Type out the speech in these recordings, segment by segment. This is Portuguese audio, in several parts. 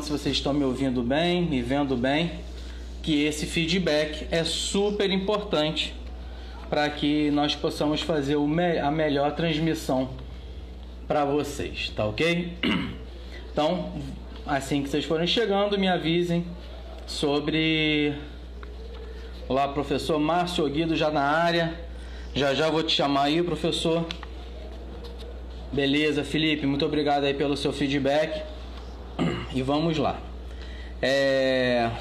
se vocês estão me ouvindo bem, me vendo bem, que esse feedback é super importante para que nós possamos fazer a melhor transmissão para vocês, tá ok? Então, assim que vocês forem chegando, me avisem sobre... Olá, professor Márcio Guido já na área. Já vou te chamar aí, professor. Beleza, Felipe, muito obrigado aí pelo seu feedback. E vamos lá.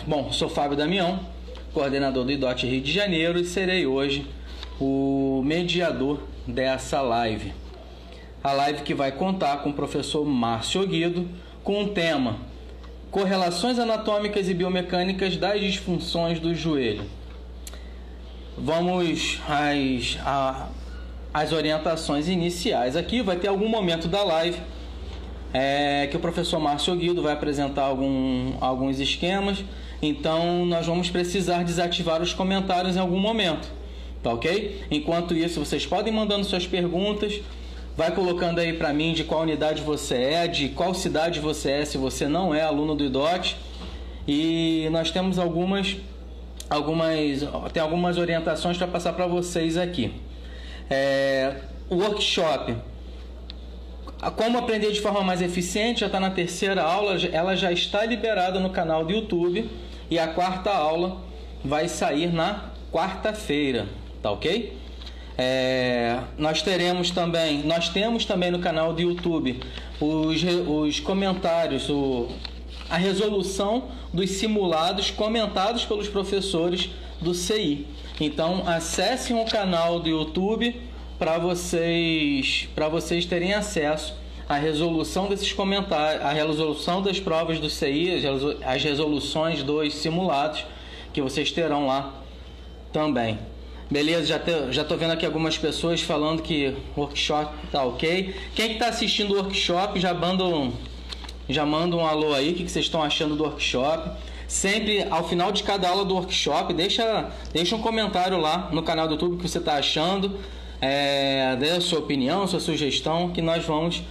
Bom, sou Fábio Damião, coordenador do IDOT Rio de Janeiro, e serei hoje o mediador dessa live. A live que vai contar com o professor Márcio Guido com o tema Correlações anatômicas e biomecânicas das disfunções do joelho. Vamos às orientações iniciais. Aqui vai ter algum momento da live que o professor Márcio Guido vai apresentar alguns esquemas. Então nós vamos precisar desativar os comentários em algum momento, tá ok? Enquanto isso, vocês podem ir mandando suas perguntas. Vai colocando aí para mim de qual unidade você é, de qual cidade você é, se você não é aluno do IDOT. E nós temos algumas orientações para passar para vocês aqui. O workshop, como aprender de forma mais eficiente, já está na terceira aula, ela já está liberada no canal do YouTube e a quarta aula vai sair na quarta-feira, tá ok? Nós temos também no canal do YouTube os comentários, a resolução dos simulados comentados pelos professores do CI. Então acessem o canal do YouTube para vocês terem acesso à resolução desses comentários, à resolução das provas do CI, as resoluções dos simulados que vocês terão lá também. Beleza, já estou vendo aqui algumas pessoas falando que o workshop tá ok. Quem está assistindo o workshop já manda um alô aí, o que vocês estão achando do workshop. Sempre ao final de cada aula do workshop, deixa um comentário lá no canal do YouTube que você está achando, dê a sua opinião, sua sugestão, que nós vamos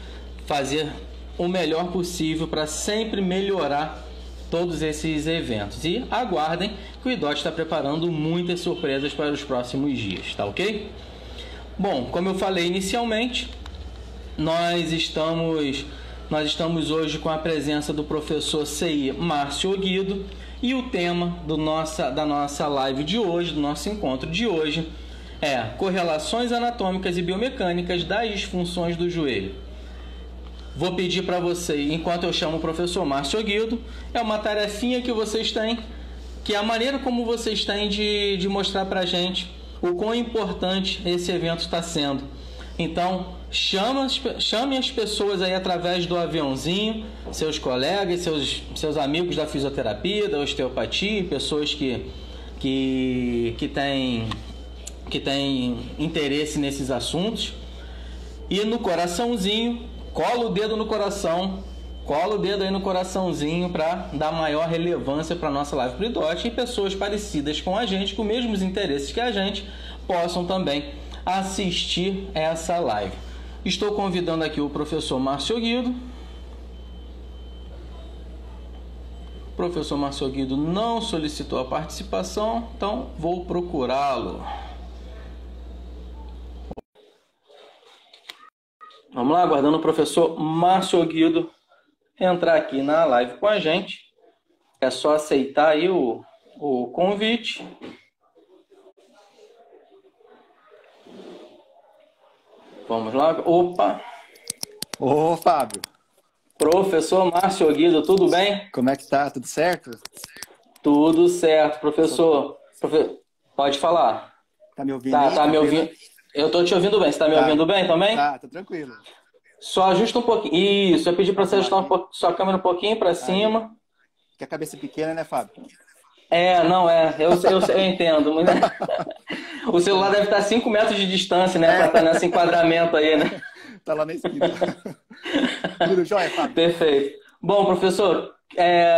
fazer o melhor possível para sempre melhorar todos esses eventos. E aguardem que o IDOT está preparando muitas surpresas para os próximos dias, tá ok? Bom, como eu falei inicialmente, nós estamos hoje com a presença do professor CI Márcio Guido, e o tema da nossa live de hoje, do nosso encontro de hoje, é correlações anatômicas e biomecânicas das disfunções do joelho. Vou pedir para vocês, enquanto eu chamo o professor Márcio Guido, é uma tarefinha que vocês têm, que é a maneira como vocês têm de mostrar para a gente o quão importante esse evento está sendo. Então, chame as pessoas aí através do aviãozinho, seus colegas, seus amigos da fisioterapia, da osteopatia, pessoas que têm interesse nesses assuntos. E no coraçãozinho, cola o dedo no coração, cola o dedo aí no coraçãozinho para dar maior relevância para a nossa live pro IDOT, e pessoas parecidas com a gente, com os mesmos interesses que a gente, possam também assistir essa live. Estou convidando aqui o professor Márcio Guido. O professor Márcio Guido não solicitou a participação, então vou procurá-lo. Vamos lá, aguardando o professor Márcio Guido entrar aqui na live com a gente. É só aceitar aí o convite. Vamos lá. Opa! Ô, Fábio. Professor Márcio Guido, tudo bem? Como é que tá? Tudo certo? Tudo certo, professor. Pode falar. Tá me ouvindo aí? Tá me ouvindo? Eu tô te ouvindo bem. Você tá me ouvindo bem também? Tá tranquilo. Só ajusta um pouquinho. Isso, eu pedi para você ajustar sua câmera um pouquinho para cima. Que a cabeça é pequena, né, Fábio? Eu entendo. O celular deve estar a 5 metros de distância, né? Para estar nesse enquadramento aí, né? Tá lá na esquina. Tudo jóia, Fábio? Perfeito. Bom, professor,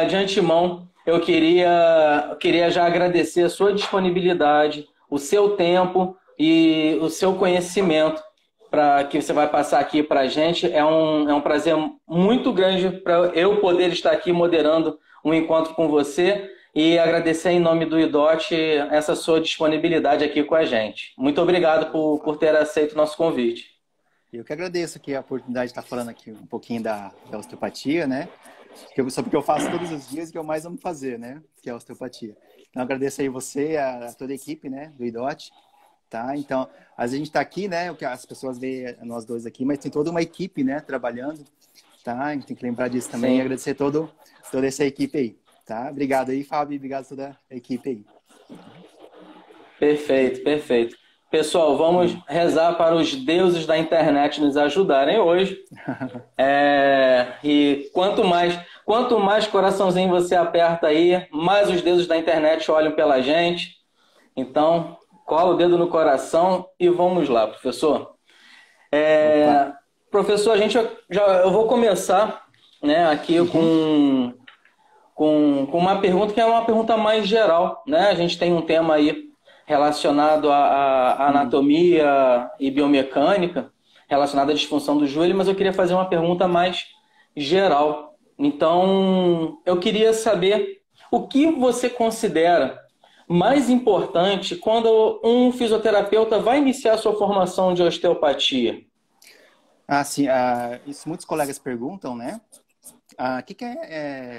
de antemão, eu queria já agradecer a sua disponibilidade, o seu tempo e o seu conhecimento que você vai passar aqui para a gente. É um prazer muito grande para eu poder estar aqui moderando um encontro com você e agradecer em nome do IDOT essa sua disponibilidade aqui com a gente. Muito obrigado por ter aceito o nosso convite. Eu que agradeço aqui a oportunidade de estar falando aqui um pouquinho da osteopatia, né? Sobre o que eu faço todos os dias e que eu mais amo fazer, né? Que é a osteopatia. Então, agradeço aí você, a toda a equipe, né? Do IDOT, tá? Então, às vezes a gente está aqui, né? O que as pessoas veem nós dois aqui, mas tem toda uma equipe, né? Trabalhando, tá? A gente tem que lembrar disso também. Sim. E agradecer toda essa equipe aí, tá? Obrigado aí, Fábio. Obrigado a toda a equipe aí. Perfeito, perfeito. Pessoal, vamos rezar para os deuses da internet nos ajudarem hoje. E quanto mais coraçãozinho você aperta aí, mais os deuses da internet olham pela gente. Então, cola o dedo no coração e vamos lá, professor. Professor, eu vou começar, né, aqui com uma pergunta que é uma pergunta mais geral, né? A gente tem um tema aí relacionado à anatomia e biomecânica, relacionado à disfunção do joelho, mas eu queria fazer uma pergunta mais geral. Então, eu queria saber o que você considera mais importante quando um fisioterapeuta vai iniciar a sua formação de osteopatia? Sim, isso muitos colegas perguntam, né?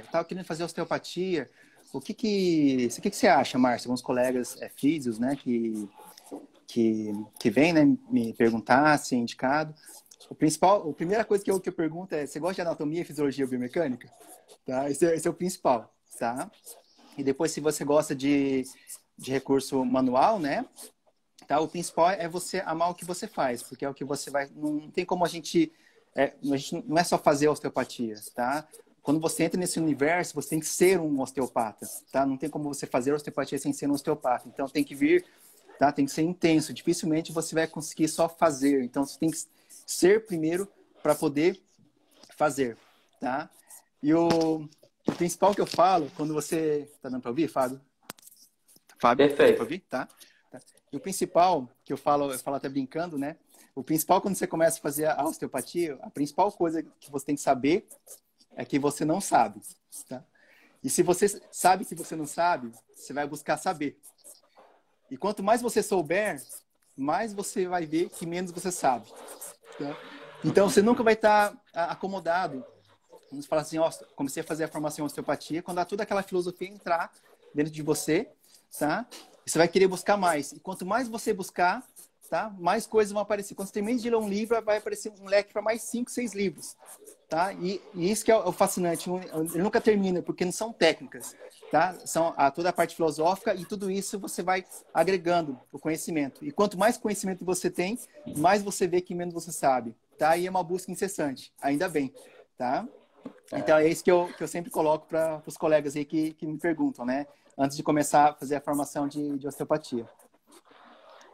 Estava querendo fazer osteopatia. O que você acha, Márcio? Alguns colegas físios, né, que vêm, né, me perguntar se é indicado. A primeira coisa que eu pergunto é: você gosta de anatomia, fisiologia ou biomecânica? Tá? Esse é o principal, tá? E depois, se você gosta de recurso manual, né? Tá? O principal é você amar o que você faz, porque é o que você vai. Não tem como a gente não é só fazer osteopatia, tá? Quando você entra nesse universo, você tem que ser um osteopata, tá? Não tem como você fazer osteopatia sem ser um osteopata. Então, tem que vir, tá? Tem que ser intenso. Dificilmente você vai conseguir só fazer. Então, você tem que ser primeiro para poder fazer, tá? E o principal que eu falo, quando você... Tá dando para ouvir, Fábio? Fábio, tá dando para ouvir? Tá? E o principal que eu falo até brincando, né? O principal quando você começa a fazer a osteopatia, a principal coisa que você tem que saber é que você não sabe, tá? E se você sabe que você não sabe, você vai buscar saber. E quanto mais você souber, mais você vai ver que menos você sabe, tá? Então, você nunca vai estar acomodado. Vamos falar assim, comecei a fazer a formação em osteopatia, quando toda aquela filosofia entrar dentro de você, tá? Você vai querer buscar mais. E quanto mais você buscar, tá? Mais coisas vão aparecer. Quando você termina de ler um livro, vai aparecer um leque para mais 5, 6 livros. Tá? E isso que é o fascinante. Ele nunca termina, porque não são técnicas. Tá? São toda a parte filosófica e tudo isso você vai agregando o conhecimento. E quanto mais conhecimento você tem, mais você vê que menos você sabe. Tá? E é uma busca incessante. Ainda bem. Tá? Então é isso que eu sempre coloco para os colegas aí que me perguntam, né? Antes de começar a fazer a formação de osteopatia.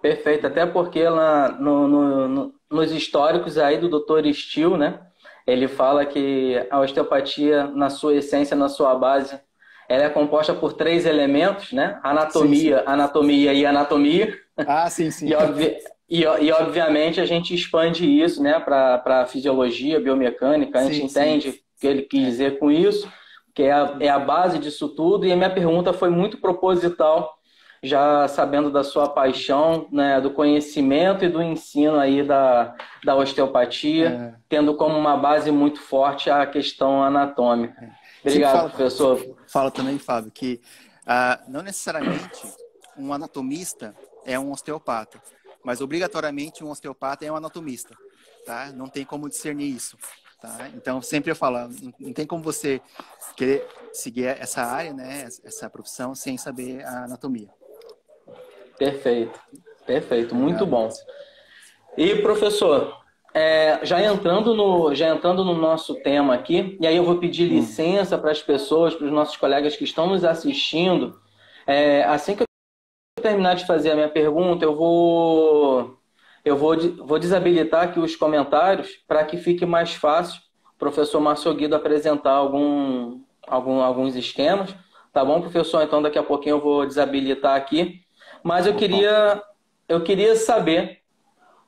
Perfeito, até porque lá nos históricos aí do Dr. Steele, né? Ele fala que a osteopatia, na sua essência, na sua base, ela é composta por 3 elementos, né? Anatomia, sim. Anatomia e anatomia. Sim. E obviamente, a gente expande isso, né? Para fisiologia, biomecânica. A gente entende o que ele quis dizer com isso, que é a base disso tudo. E a minha pergunta foi muito proposital, já sabendo da sua paixão, né, do conhecimento e do ensino aí da osteopatia, tendo como uma base muito forte a questão anatômica. Obrigado, professor. Fala também, Fábio, que não necessariamente um anatomista é um osteopata, mas obrigatoriamente um osteopata é um anatomista, tá? Não tem como discernir isso, tá? Então, sempre eu falo, não tem como você querer seguir essa área, né, essa profissão, sem saber a anatomia. Perfeito, muito bom. E, professor, já entrando no nosso tema aqui, e aí eu vou pedir licença para as pessoas, para os nossos colegas que estão nos assistindo. Assim que eu terminar de fazer a minha pergunta, eu vou desabilitar aqui os comentários para que fique mais fácil o professor Márcio Guido apresentar alguns esquemas. Tá bom, professor? Então, daqui a pouquinho eu vou desabilitar aqui. Mas eu queria saber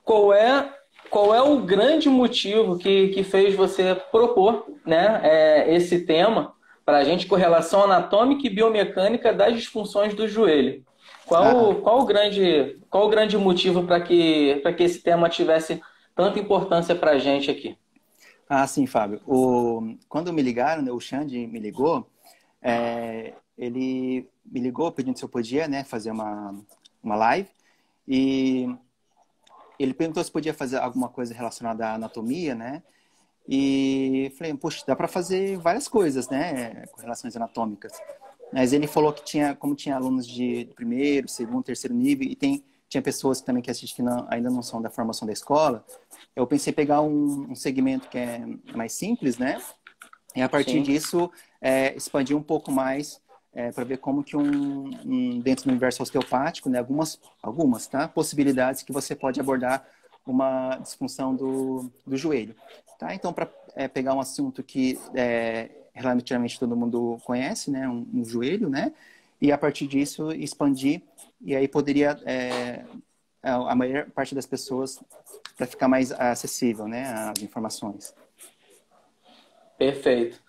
qual é qual é o grande motivo que fez você propor, né, esse tema para a gente com relação anatômica e biomecânica das disfunções do joelho? Ah, Qual o grande motivo para que esse tema tivesse tanta importância para a gente aqui? sim, Fábio. Quando me ligaram, né, o Xande me ligou, ele me ligou pedindo se eu podia, né, fazer uma live. E ele perguntou se podia fazer alguma coisa relacionada à anatomia, né? E falei, poxa, dá para fazer várias coisas, né, com relações anatômicas. Mas ele falou que como tinha alunos de primeiro, segundo, terceiro nível, e tinha pessoas também que assistem que ainda não são da formação da escola, eu pensei em pegar um segmento que é mais simples, né? E a partir Sim, disso, expandir um pouco mais para ver como que dentro do universo osteopático, né, algumas tá, possibilidades que você pode abordar uma disfunção do joelho. Tá? Então, para pegar um assunto que relativamente todo mundo conhece, né, um joelho, né, e a partir disso expandir, e aí poderia a maior parte das pessoas para ficar mais acessível, né, as informações. perfeito.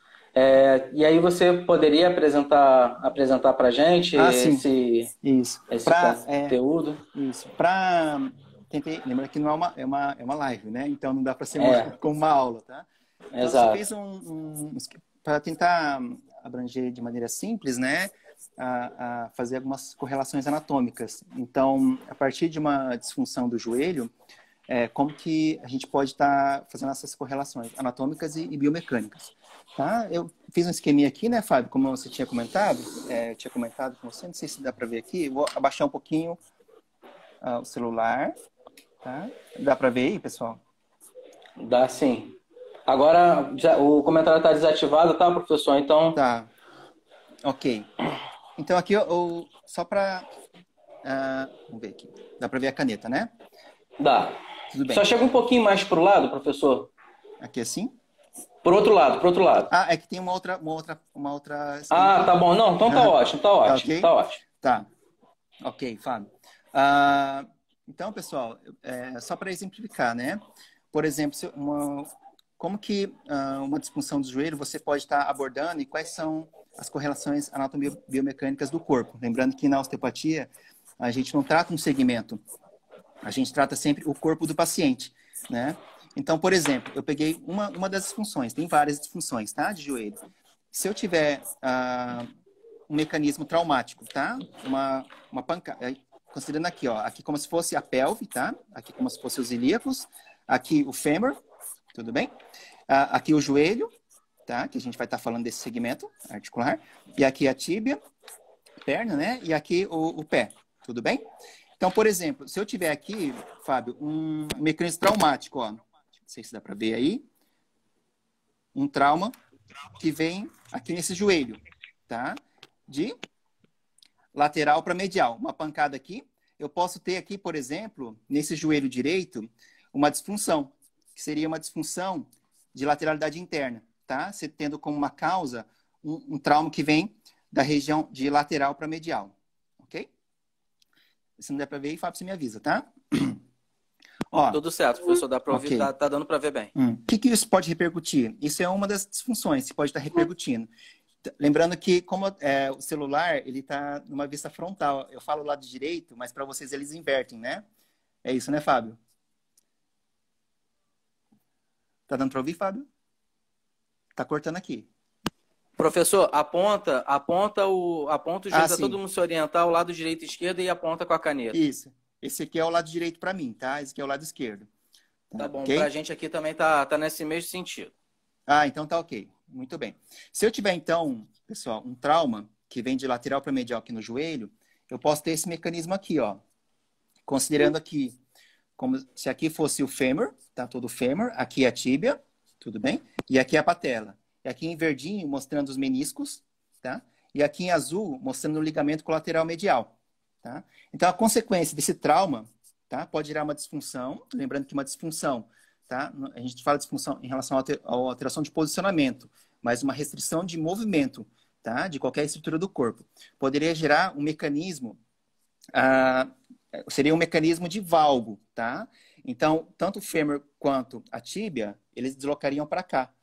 E aí você poderia apresentar para a gente Sim, isso. esse conteúdo? Isso. Tentei, lembra que não é uma live, né? Então não dá para ser É, como uma aula, tá? Então eu só exato. fiz para tentar abranger de maneira simples, né? A fazer algumas correlações anatômicas. Então, a partir de uma disfunção do joelho, como que a gente pode estar fazendo essas correlações anatômicas e biomecânicas. Tá? Eu fiz um esqueminha aqui, né, Fábio? Como você tinha comentado, eu tinha comentado com você, não sei se dá para ver aqui. Eu vou abaixar um pouquinho o celular, tá? Dá para ver aí, pessoal? Dá sim. Agora, o comentário está desativado, tá, professor? Então, Tá, ok. Então aqui só para vamos ver aqui. Dá para ver a caneta, né? dá. Tudo Só bem. chega um pouquinho mais para o lado, professor. Aqui assim? Por outro lado, por outro lado. É que tem uma outra esquema Ah, aqui. tá bom. Não, então tá ótimo, tá Tá ótimo, ok? tá ótimo. Tá. Ok, Fábio. Então, pessoal, só para exemplificar, né? Por exemplo, como que uma disfunção do joelho você pode estar abordando e quais são as correlações anatomio-biomecânicas do corpo? Lembrando que na osteopatia a gente não trata um segmento, a gente trata sempre o corpo do paciente, né? Então, por exemplo, eu peguei uma das disfunções, tem várias disfunções, tá? De joelho. Se eu tiver um mecanismo traumático, tá? Uma pancada. Considerando aqui, ó, aqui como se fosse a pelve, tá? Aqui como se fosse os ilíacos, aqui o fêmur, tudo bem? Aqui o joelho, tá? Que a gente vai estar falando desse segmento articular. E aqui a tíbia, perna, né? E aqui o pé, tudo bem? Então, por exemplo, se eu tiver aqui, Fábio, um mecanismo traumático, ó, não sei se dá para ver aí, um trauma que vem aqui nesse joelho, tá? De lateral para medial, uma pancada aqui. Eu posso ter aqui, por exemplo, nesse joelho direito, uma disfunção, que seria uma disfunção de lateralidade interna, tá? Você tendo como uma causa um trauma que vem da região de lateral para medial, ok? Se não der para ver aí, Fábio, você me avisa, tá? Ó, Tudo certo, professor, dá para ouvir, ok. tá dando para ver bem. O que isso pode repercutir? Isso é uma das disfunções que pode estar repercutindo. Lembrando que como o celular ele está numa vista frontal, eu falo lado direito, mas para vocês eles invertem, né? É isso, né, Fábio? Tá dando para ouvir, Fábio? Tá cortando aqui. Professor, aponta o jeito para todo Sim. mundo se orientar, o lado direito e esquerdo e aponta com a caneta. Isso. Esse aqui é o lado direito para mim, tá? Esse aqui é o lado esquerdo. Tá bom, Ok? pra gente aqui também tá nesse mesmo sentido. Então tá ok. Muito bem. Se eu tiver, então, pessoal, um trauma que vem de lateral para medial aqui no joelho, eu posso ter esse mecanismo aqui, ó. Considerando aqui, como se aqui fosse o fêmur, tá? Todo o fêmur. Aqui é a tíbia, tudo bem? E aqui é a patela. E aqui em verdinho, mostrando os meniscos, tá? E aqui em azul, mostrando o ligamento colateral medial, tá? Então, a consequência desse trauma, tá? Pode gerar uma disfunção. Lembrando que uma disfunção, tá? A gente fala de disfunção em relação à alteração de posicionamento, mas uma restrição de movimento, tá? De qualquer estrutura do corpo. Poderia gerar um mecanismo, seria um mecanismo de valgo, tá? Então, tanto o fêmur quanto a tíbia, eles deslocariam para cá,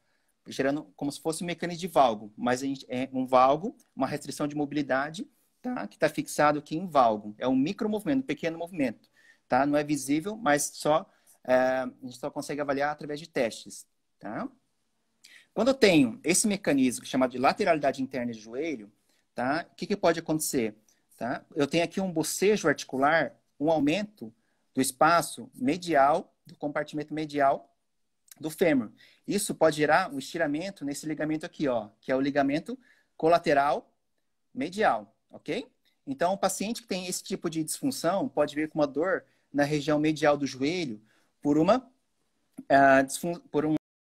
gerando como se fosse um mecanismo de valgo, mas é um valgo, uma restrição de mobilidade, tá? Que está fixado aqui em valgo. É um micromovimento, um pequeno movimento, tá? Não é visível, mas a gente só consegue avaliar através de testes, tá? Quando eu tenho esse mecanismo chamado de lateralidade interna de joelho, tá? O que pode acontecer? Tá? Eu tenho aqui um bocejo articular, um aumento do espaço medial, do compartimento medial do fêmur. Isso pode gerar um estiramento nesse ligamento aqui, ó, que é o ligamento colateral medial, ok? Então, o paciente que tem esse tipo de disfunção pode vir com uma dor na região medial do joelho por por um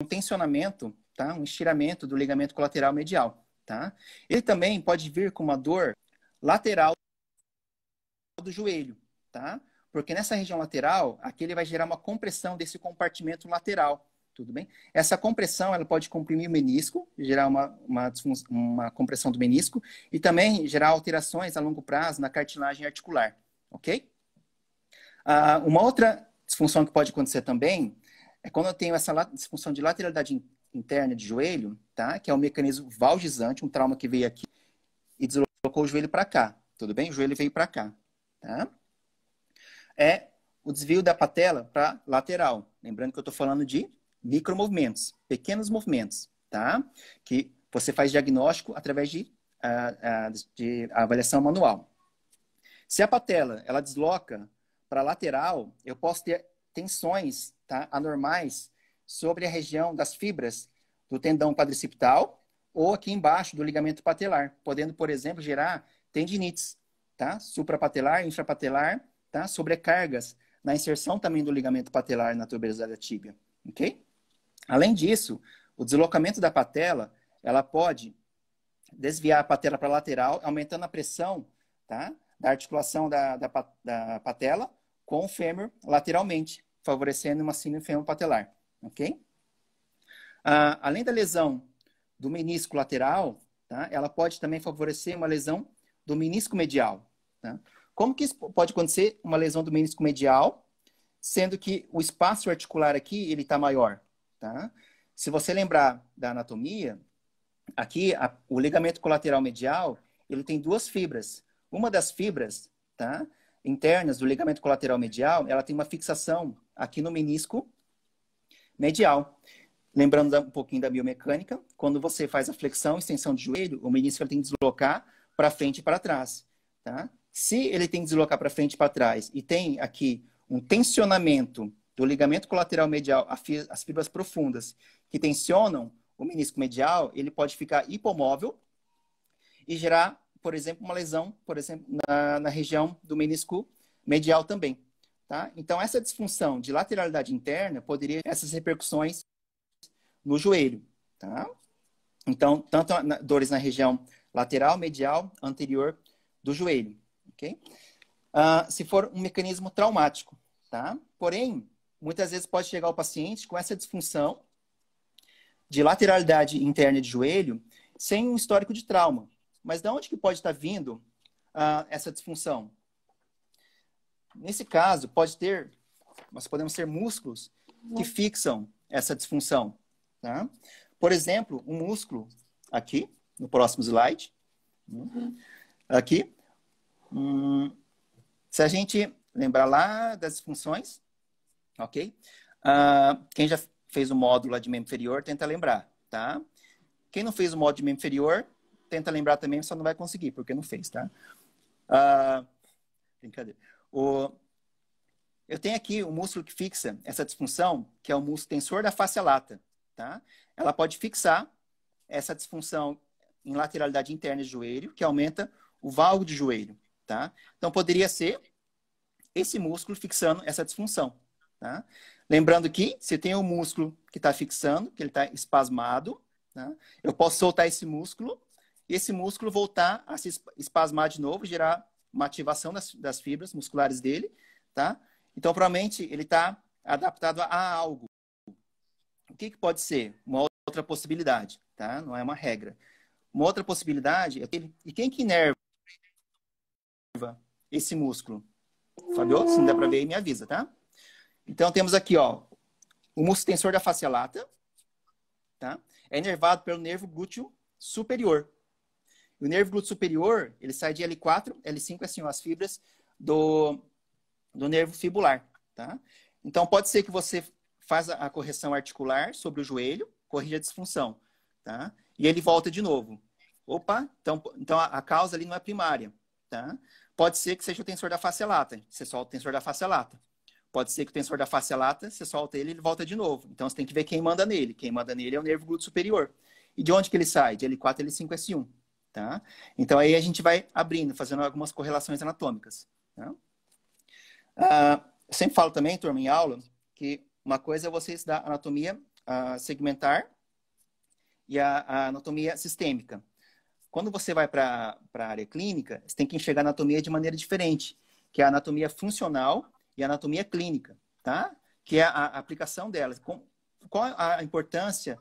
tensionamento, tá? Um estiramento do ligamento colateral medial, tá? Ele também pode vir com uma dor lateral do joelho, tá? Porque nessa região lateral, aqui ele vai gerar uma compressão desse compartimento lateral, tudo bem? Essa compressão, ela pode comprimir o menisco, gerar uma compressão do menisco e também gerar alterações a longo prazo na cartilagem articular, ok? Uma outra disfunção que pode acontecer também é quando eu tenho essa disfunção de lateralidade interna de joelho, tá? Que é um mecanismo valgizante, um trauma que veio aqui e deslocou o joelho para cá, tudo bem? O joelho veio para cá, tá? É o desvio da patela para lateral. Lembrando que eu estou falando de micromovimentos, pequenos movimentos, tá? Que você faz diagnóstico através de avaliação manual. Se a patela ela desloca para lateral, eu posso ter tensões, tá, anormais sobre a região das fibras do tendão quadricipital ou aqui embaixo do ligamento patelar, podendo, por exemplo, gerar tendinites, tá? Suprapatelar, infrapatelar, tá? Sobrecargas na inserção também do ligamento patelar na tuberosidade da tíbia, ok? Além disso, o deslocamento da patela, ela pode desviar a patela para a lateral, aumentando a pressão, tá? Da articulação da patela com o fêmur lateralmente, favorecendo uma síndrome femoro-patelar, ok? Além da lesão do menisco lateral, tá? Ela pode também favorecer uma lesão do menisco medial, tá? Como que isso pode acontecer? Uma lesão do menisco medial, sendo que o espaço articular aqui, ele está maior, tá? Se você lembrar da anatomia, aqui o ligamento colateral medial, ele tem duas fibras. Uma das fibras, tá, internas do ligamento colateral medial, ela tem uma fixação aqui no menisco medial. Lembrando um pouquinho da biomecânica, quando você faz a flexão, extensão de joelho, o menisco ele tem que deslocar para frente e para trás, tá? Se ele tem que deslocar para frente e para trás e tem aqui um tensionamento do ligamento colateral medial, as fibras profundas que tensionam o menisco medial, ele pode ficar hipomóvel e gerar, por exemplo, uma lesão, por exemplo, na região do menisco medial também, tá? Então, essa disfunção de lateralidade interna poderia ter essas repercussões no joelho, tá? Então, tanto dores na região lateral, medial, anterior do joelho, ok? Se for um mecanismo traumático, tá? Porém, muitas vezes pode chegar o paciente com essa disfunção de lateralidade interna de joelho sem um histórico de trauma. Mas de onde que pode estar vindo essa disfunção? Nesse caso, nós podemos ter músculos que fixam essa disfunção, tá? Por exemplo, um músculo aqui, no próximo slide, aqui, se a gente lembrar lá das disfunções, ok? Quem já fez o módulo lá de membro inferior, tenta lembrar, tá? Quem não fez o módulo de membro inferior, tenta lembrar também, só não vai conseguir, porque não fez, tá? Brincadeira. Eu tenho aqui o músculo que fixa essa disfunção, que é o músculo tensor da face lata, tá? Ela pode fixar essa disfunção em lateralidade interna de joelho, que aumenta o valgo de joelho, tá? Então, poderia ser esse músculo fixando essa disfunção, tá? Lembrando que se tem um músculo que está fixando, que ele está espasmado, tá? Eu posso soltar esse músculo e esse músculo voltar a se espasmar de novo, gerar uma ativação das fibras musculares dele, tá? Então, provavelmente, ele está adaptado a algo. O que pode ser? Uma outra possibilidade, tá? Não é uma regra. Uma outra possibilidade é e quem que inerva esse músculo? Fabio, se não der para ver aí, me avisa, tá? Então, temos aqui, ó, o músculo tensor da face lata, tá? É inervado pelo nervo glúteo superior. O nervo glúteo superior, ele sai de L4, L5, assim, ó, as fibras do nervo fibular, tá? Então, pode ser que você faz a correção articular sobre o joelho, corrige a disfunção, tá? E ele volta de novo. Opa, então a causa ali não é primária, tá? Pode ser que seja o tensor da face lata, você solta o tensor da face lata. Pode ser que o tensor da face lata, você solta ele, ele volta de novo. Então, você tem que ver quem manda nele. Quem manda nele é o nervo glúteo superior. E de onde que ele sai? De L4, L5, S1. Tá? Então, aí a gente vai abrindo, fazendo algumas correlações anatômicas. Tá? Eu sempre falo também, turma, em aula, que uma coisa é você estudar a anatomia segmentar e a anatomia sistêmica. Quando você vai para a área clínica, você tem que enxergar a anatomia de maneira diferente, que é a anatomia funcional e a anatomia clínica, tá? Que é a aplicação delas. Qual a importância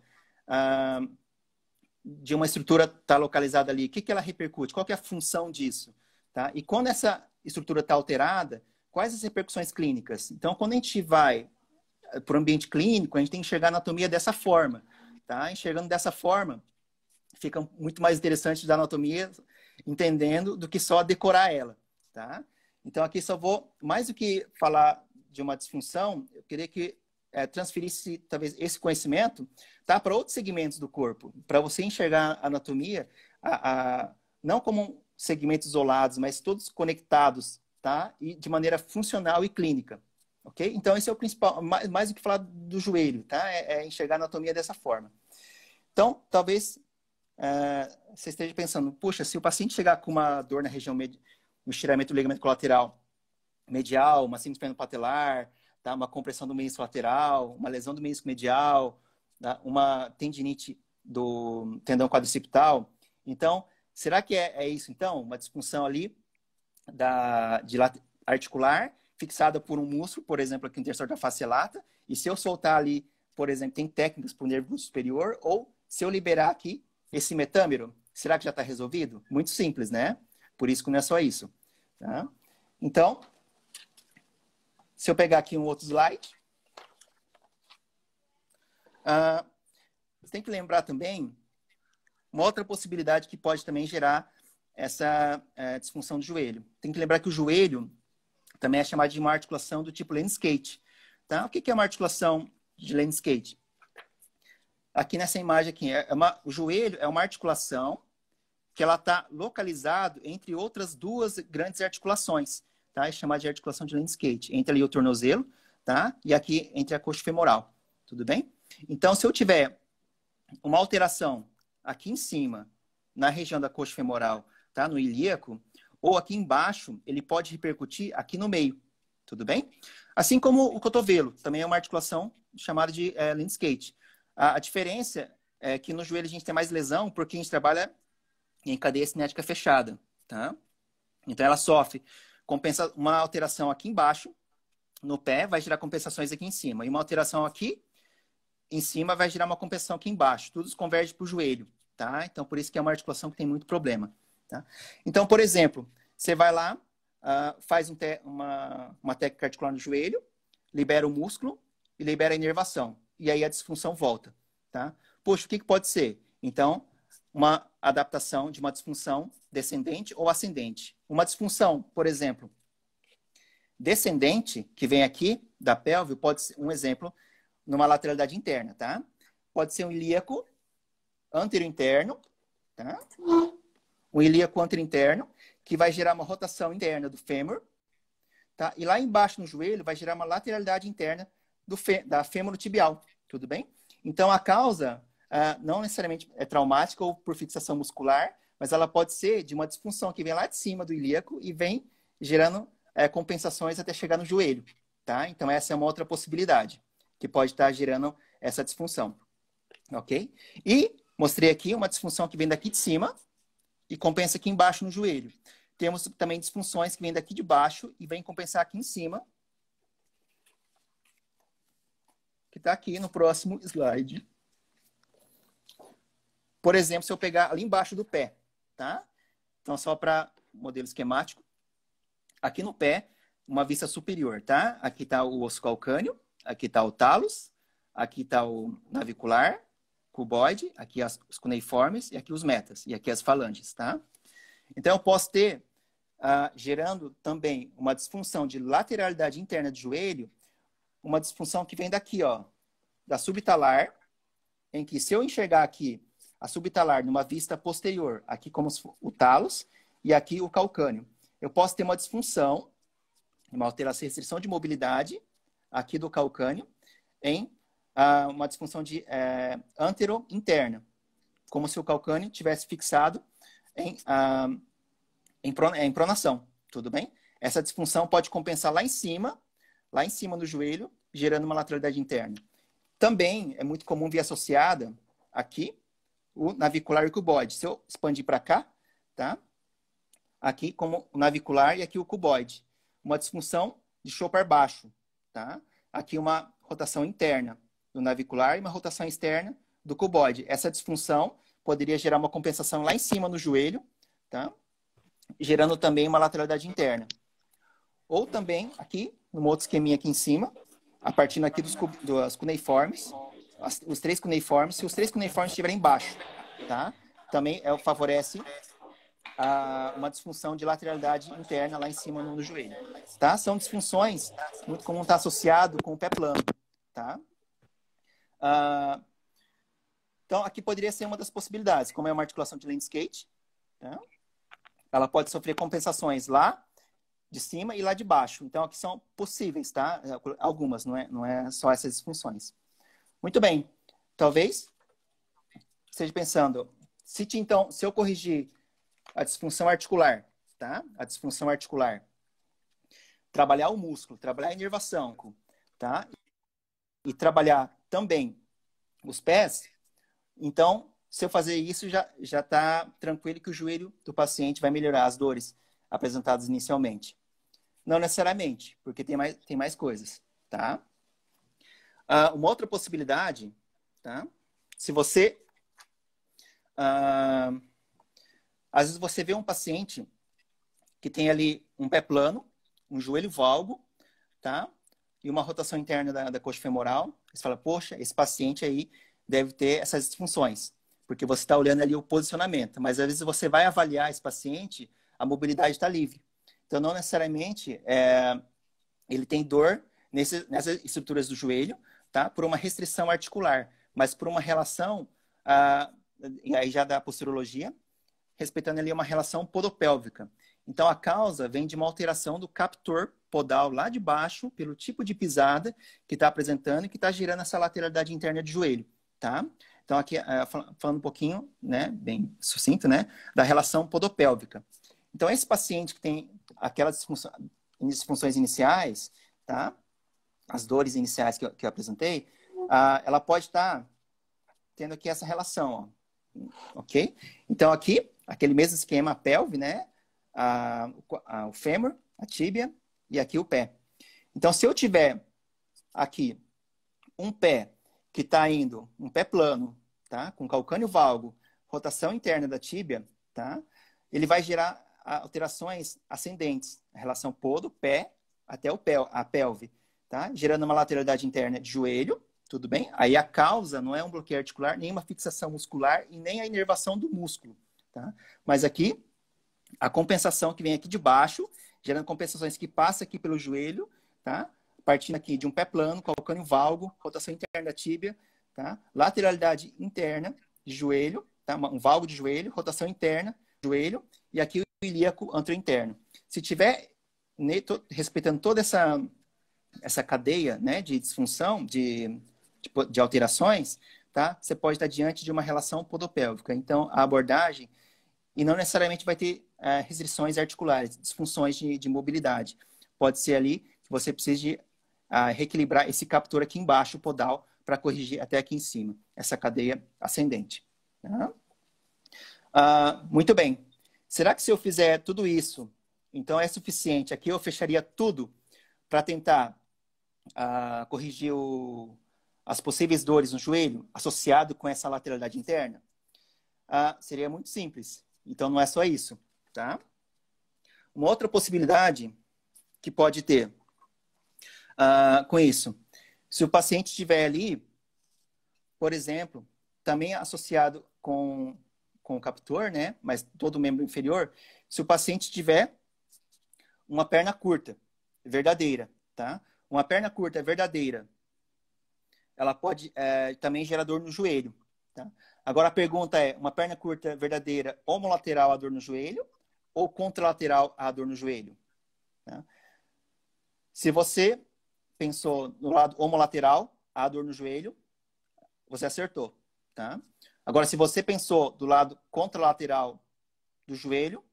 de uma estrutura estar localizada ali? O que ela repercute? Qual que é a função disso? Tá? E quando essa estrutura está alterada, quais as repercussões clínicas? Então, quando a gente vai para o ambiente clínico, a gente tem que enxergar a anatomia dessa forma. Tá? Enxergando dessa forma, fica muito mais interessante da anatomia, entendendo, do que só decorar ela. Tá? Então, aqui só vou, mais do que falar de uma disfunção, eu queria que transferisse, talvez, esse conhecimento tá, para outros segmentos do corpo, para você enxergar a anatomia, não como segmentos isolados, mas todos conectados, tá? E de maneira funcional e clínica. Ok? Então, esse é o principal, mais do que falar do joelho, tá? É enxergar a anatomia dessa forma. Então, talvez você esteja pensando, puxa, se o paciente chegar com uma dor na região um estiramento do ligamento colateral medial, uma síndrome espinopatelar, tá? Uma compressão do menisco lateral, uma lesão do menisco medial, tá? Uma tendinite do tendão quadricipital. Então, será que é isso, então? Uma disfunção ali articular, fixada por um músculo, por exemplo, aqui no tensor da face lata, e se eu soltar ali, por exemplo, tem técnicas para o nervo superior, ou se eu liberar aqui esse metâmero, será que já está resolvido? Muito simples, né? Por isso que não é só isso. Tá? Então, se eu pegar aqui um outro slide, você tem que lembrar também uma outra possibilidade que pode também gerar essa disfunção do joelho. Tem que lembrar que o joelho também é chamado de uma articulação do tipo lane skate. Tá? O que é uma articulação de lane skate? Aqui nessa imagem aqui, o joelho é uma articulação que ela está localizado entre outras duas grandes articulações, tá? É chamada de articulação de lane skate, entre ali o tornozelo, tá? E aqui entre a coxa femoral, tudo bem? Então, se eu tiver uma alteração aqui em cima, na região da coxa femoral, tá? No ilíaco, ou aqui embaixo, ele pode repercutir aqui no meio, tudo bem? Assim como o cotovelo, também é uma articulação chamada de lane skate. A diferença é que no joelho a gente tem mais lesão porque a gente trabalha em cadeia cinética fechada, tá? Então ela sofre uma alteração aqui embaixo, no pé, vai gerar compensações aqui em cima. E uma alteração aqui em cima vai gerar uma compensação aqui embaixo. Tudo converge para o joelho, tá? Então por isso que é uma articulação que tem muito problema, tá? Então, por exemplo, você vai lá, faz uma técnica articular no joelho, libera o músculo e libera a inervação. E aí a disfunção volta, tá? Poxa, o que pode ser? Então, uma adaptação de uma disfunção descendente ou ascendente. Uma disfunção, por exemplo, descendente, que vem aqui da pelve, pode ser um exemplo numa lateralidade interna, tá? Pode ser um ilíaco anterointerno, tá? Um ilíaco anterointerno, que vai gerar uma rotação interna do fêmur, tá? E lá embaixo no joelho vai gerar uma lateralidade interna da fêmuro-tibial, tudo bem? Então, a causa não necessariamente é traumática ou por fixação muscular, mas ela pode ser de uma disfunção que vem lá de cima do ilíaco e vem gerando compensações até chegar no joelho, tá? Então, essa é uma outra possibilidade que pode estar gerando essa disfunção, ok? E mostrei aqui uma disfunção que vem daqui de cima e compensa aqui embaixo no joelho. Temos também disfunções que vêm daqui de baixo e vêm compensar aqui em cima, que está aqui no próximo slide. Por exemplo, se eu pegar ali embaixo do pé, tá? Então, só para modelo esquemático. Aqui no pé, uma vista superior, tá? Aqui está o osso calcâneo, aqui está o talos, aqui está o navicular, cuboide, aqui os cuneiformes e aqui os metas, e aqui as falanges, tá? Então, eu posso ter, gerando também uma disfunção de lateralidade interna do joelho, uma disfunção que vem daqui, ó, da subtalar, em que se eu enxergar aqui a subtalar numa vista posterior, aqui como o talos e aqui o calcâneo, eu posso ter uma disfunção, uma alteração, restrição de mobilidade aqui do calcâneo em uma disfunção de antero-interna, como se o calcâneo tivesse fixado em pronação, tudo bem? Essa disfunção pode compensar lá em cima no joelho, gerando uma lateralidade interna. Também é muito comum vir associada aqui o navicular e o cuboide. Se eu expandir para cá, tá? Aqui como o navicular e aqui o cuboide. Uma disfunção de Chopard baixo, tá? Aqui uma rotação interna do navicular e uma rotação externa do cuboide. Essa disfunção poderia gerar uma compensação lá em cima no joelho, tá? Gerando também uma lateralidade interna. Ou também aqui, num outro esqueminha aqui em cima, a partir aqui dos cuneiformes, os 3 cuneiformes, se os 3 cuneiformes estiverem embaixo, tá? Também favorece uma disfunção de lateralidade interna lá em cima no joelho, tá? São disfunções muito comum estar associado com o pé plano, tá? Então, aqui poderia ser uma das possibilidades, como é uma articulação de Landscape, tá? Ela pode sofrer compensações lá de cima e lá de baixo. Então, aqui são possíveis, tá? Algumas, não é só essas disfunções. Muito bem. Talvez esteja pensando, se eu corrigir a disfunção articular, tá? A disfunção articular, trabalhar o músculo, trabalhar a inervação, tá? E trabalhar também os pés, então, se eu fazer isso, já está tranquilo que o joelho do paciente vai melhorar as dores apresentadas inicialmente. Não necessariamente, porque tem mais coisas, tá? Uma outra possibilidade, tá? Se você... às vezes você vê um paciente que tem ali um pé plano, um joelho valgo, tá? E uma rotação interna da coxa femoral. Você fala, poxa, esse paciente aí deve ter essas disfunções, porque você está olhando ali o posicionamento. Mas às vezes você vai avaliar esse paciente, a mobilidade está livre. Então, não necessariamente ele tem dor nessas estruturas do joelho, tá? Por uma restrição articular, mas por uma relação, e aí já da posturologia, respeitando ali uma relação podopélvica. Então, a causa vem de uma alteração do captor podal lá de baixo, pelo tipo de pisada que está apresentando e que está gerando essa lateralidade interna de joelho, tá? Então, aqui, falando um pouquinho, né, bem sucinto, né, da relação podopélvica. Então, esse paciente que tem aquelas disfunções iniciais, tá? As dores iniciais que eu apresentei, ela pode estar tendo aqui essa relação, ó, ok? Então, aqui, aquele mesmo esquema, a pelve, né? O fêmur, a tíbia e aqui o pé. Então, se eu tiver aqui um pé que está indo, um pé plano, tá? Com calcânio valgo, rotação interna da tíbia, tá? Ele vai gerar alterações ascendentes, a relação podo, pé, até a pelve, tá? Gerando uma lateralidade interna de joelho, tudo bem? Aí a causa não é um bloqueio articular, nem uma fixação muscular e nem a inervação do músculo, tá? Mas aqui, a compensação que vem aqui de baixo, gerando compensações que passa aqui pelo joelho, tá? Partindo aqui de um pé plano, calcânio valgo, rotação interna da tíbia, tá? Lateralidade interna de joelho, tá? Um valgo de joelho, rotação interna, joelho, e aqui o ilíaco anterointerno. Se tiver respeitando toda essa cadeia, né, de disfunção, de alterações, tá? Você pode estar diante de uma relação podopélvica. Então, a abordagem, e não necessariamente vai ter restrições articulares, disfunções de mobilidade. Pode ser ali que você precise reequilibrar esse captor aqui embaixo, podal, para corrigir até aqui em cima, essa cadeia ascendente. Tá? Muito bem. Será que se eu fizer tudo isso, então é suficiente? Aqui eu fecharia tudo para tentar corrigir as possíveis dores no joelho associado com essa lateralidade interna? Seria muito simples. Então, não é só isso, tá? Uma outra possibilidade que pode ter com isso? Se o paciente estiver ali, por exemplo, também associado com o captor, né? Mas todo o membro inferior, se o paciente tiver uma perna curta, verdadeira, tá? Uma perna curta verdadeira, ela pode também gerar dor no joelho, tá? Agora a pergunta é, uma perna curta verdadeira homolateral a dor no joelho ou contralateral a dor no joelho? Tá? Se você pensou no lado homolateral, a dor no joelho, você acertou, tá? Agora, se você pensou do lado contralateral do joelho,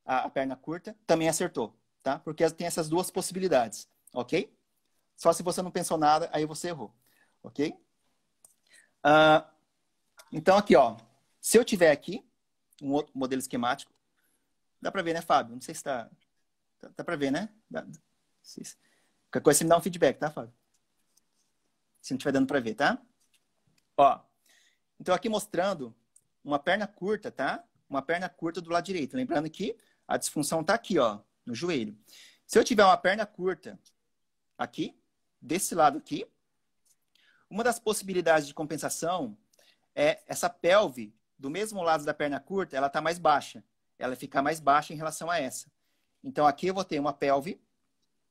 a perna curta, também acertou, tá? Porque tem essas duas possibilidades, ok? Só se você não pensou nada, aí você errou, ok? Então, aqui, ó. Se eu tiver aqui um outro modelo esquemático, dá para ver, né, Fábio? Não sei se tá... Dá para ver, né? Qualquer coisa você me dá um feedback, tá, Fábio? Se não estiver dando para ver, tá? Ó. Então, aqui mostrando uma perna curta, tá? Uma perna curta do lado direito. Lembrando que a disfunção tá aqui, ó, no joelho. Se eu tiver uma perna curta aqui, desse lado aqui, uma das possibilidades de compensação é essa pelve, do mesmo lado da perna curta, ela tá mais baixa. Ela fica mais baixa em relação a essa. Então, aqui eu vou ter uma pelve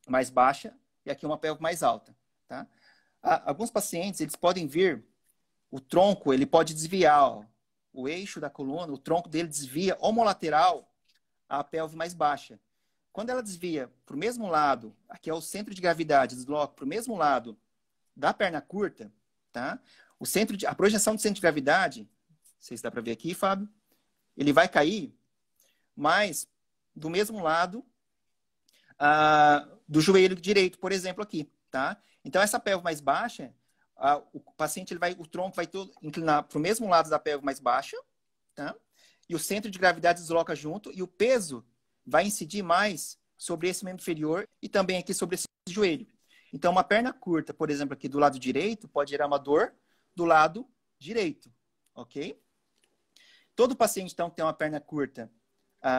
mais baixa e aqui uma pelve mais alta, tá? Alguns pacientes, eles podem vir, o tronco, ele pode desviar, ó, o eixo da coluna, o tronco dele desvia homolateral à pelve mais baixa. Quando ela desvia para o mesmo lado, aqui é o centro de gravidade, desloca para o mesmo lado da perna curta, tá? A projeção do centro de gravidade, não sei se dá para ver aqui, Fábio, ele vai cair, mas do mesmo lado do joelho direito, por exemplo, aqui, tá? Então, essa pelve mais baixa, o paciente, o tronco vai todo inclinar para o mesmo lado da pelve mais baixa, tá? E o centro de gravidade desloca junto e o peso vai incidir mais sobre esse membro inferior e também aqui sobre esse joelho. Então, uma perna curta, por exemplo, aqui do lado direito, pode gerar uma dor do lado direito, ok? Todo paciente, então, que tem uma perna curta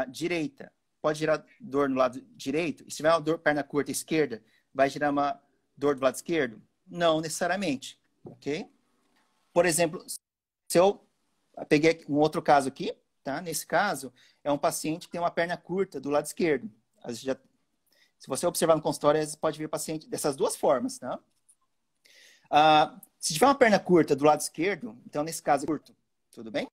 direita, pode gerar dor no lado direito? E se tiver uma dor perna curta esquerda, vai gerar uma dor do lado esquerdo? Não necessariamente, ok? Por exemplo, se eu peguei um outro caso aqui, tá? Nesse caso, é um paciente que tem uma perna curta do lado esquerdo. Se você observar no consultório, às vezes pode ver paciente dessas duas formas, tá? Se tiver uma perna curta do lado esquerdo, então nesse caso é curto, tudo bem?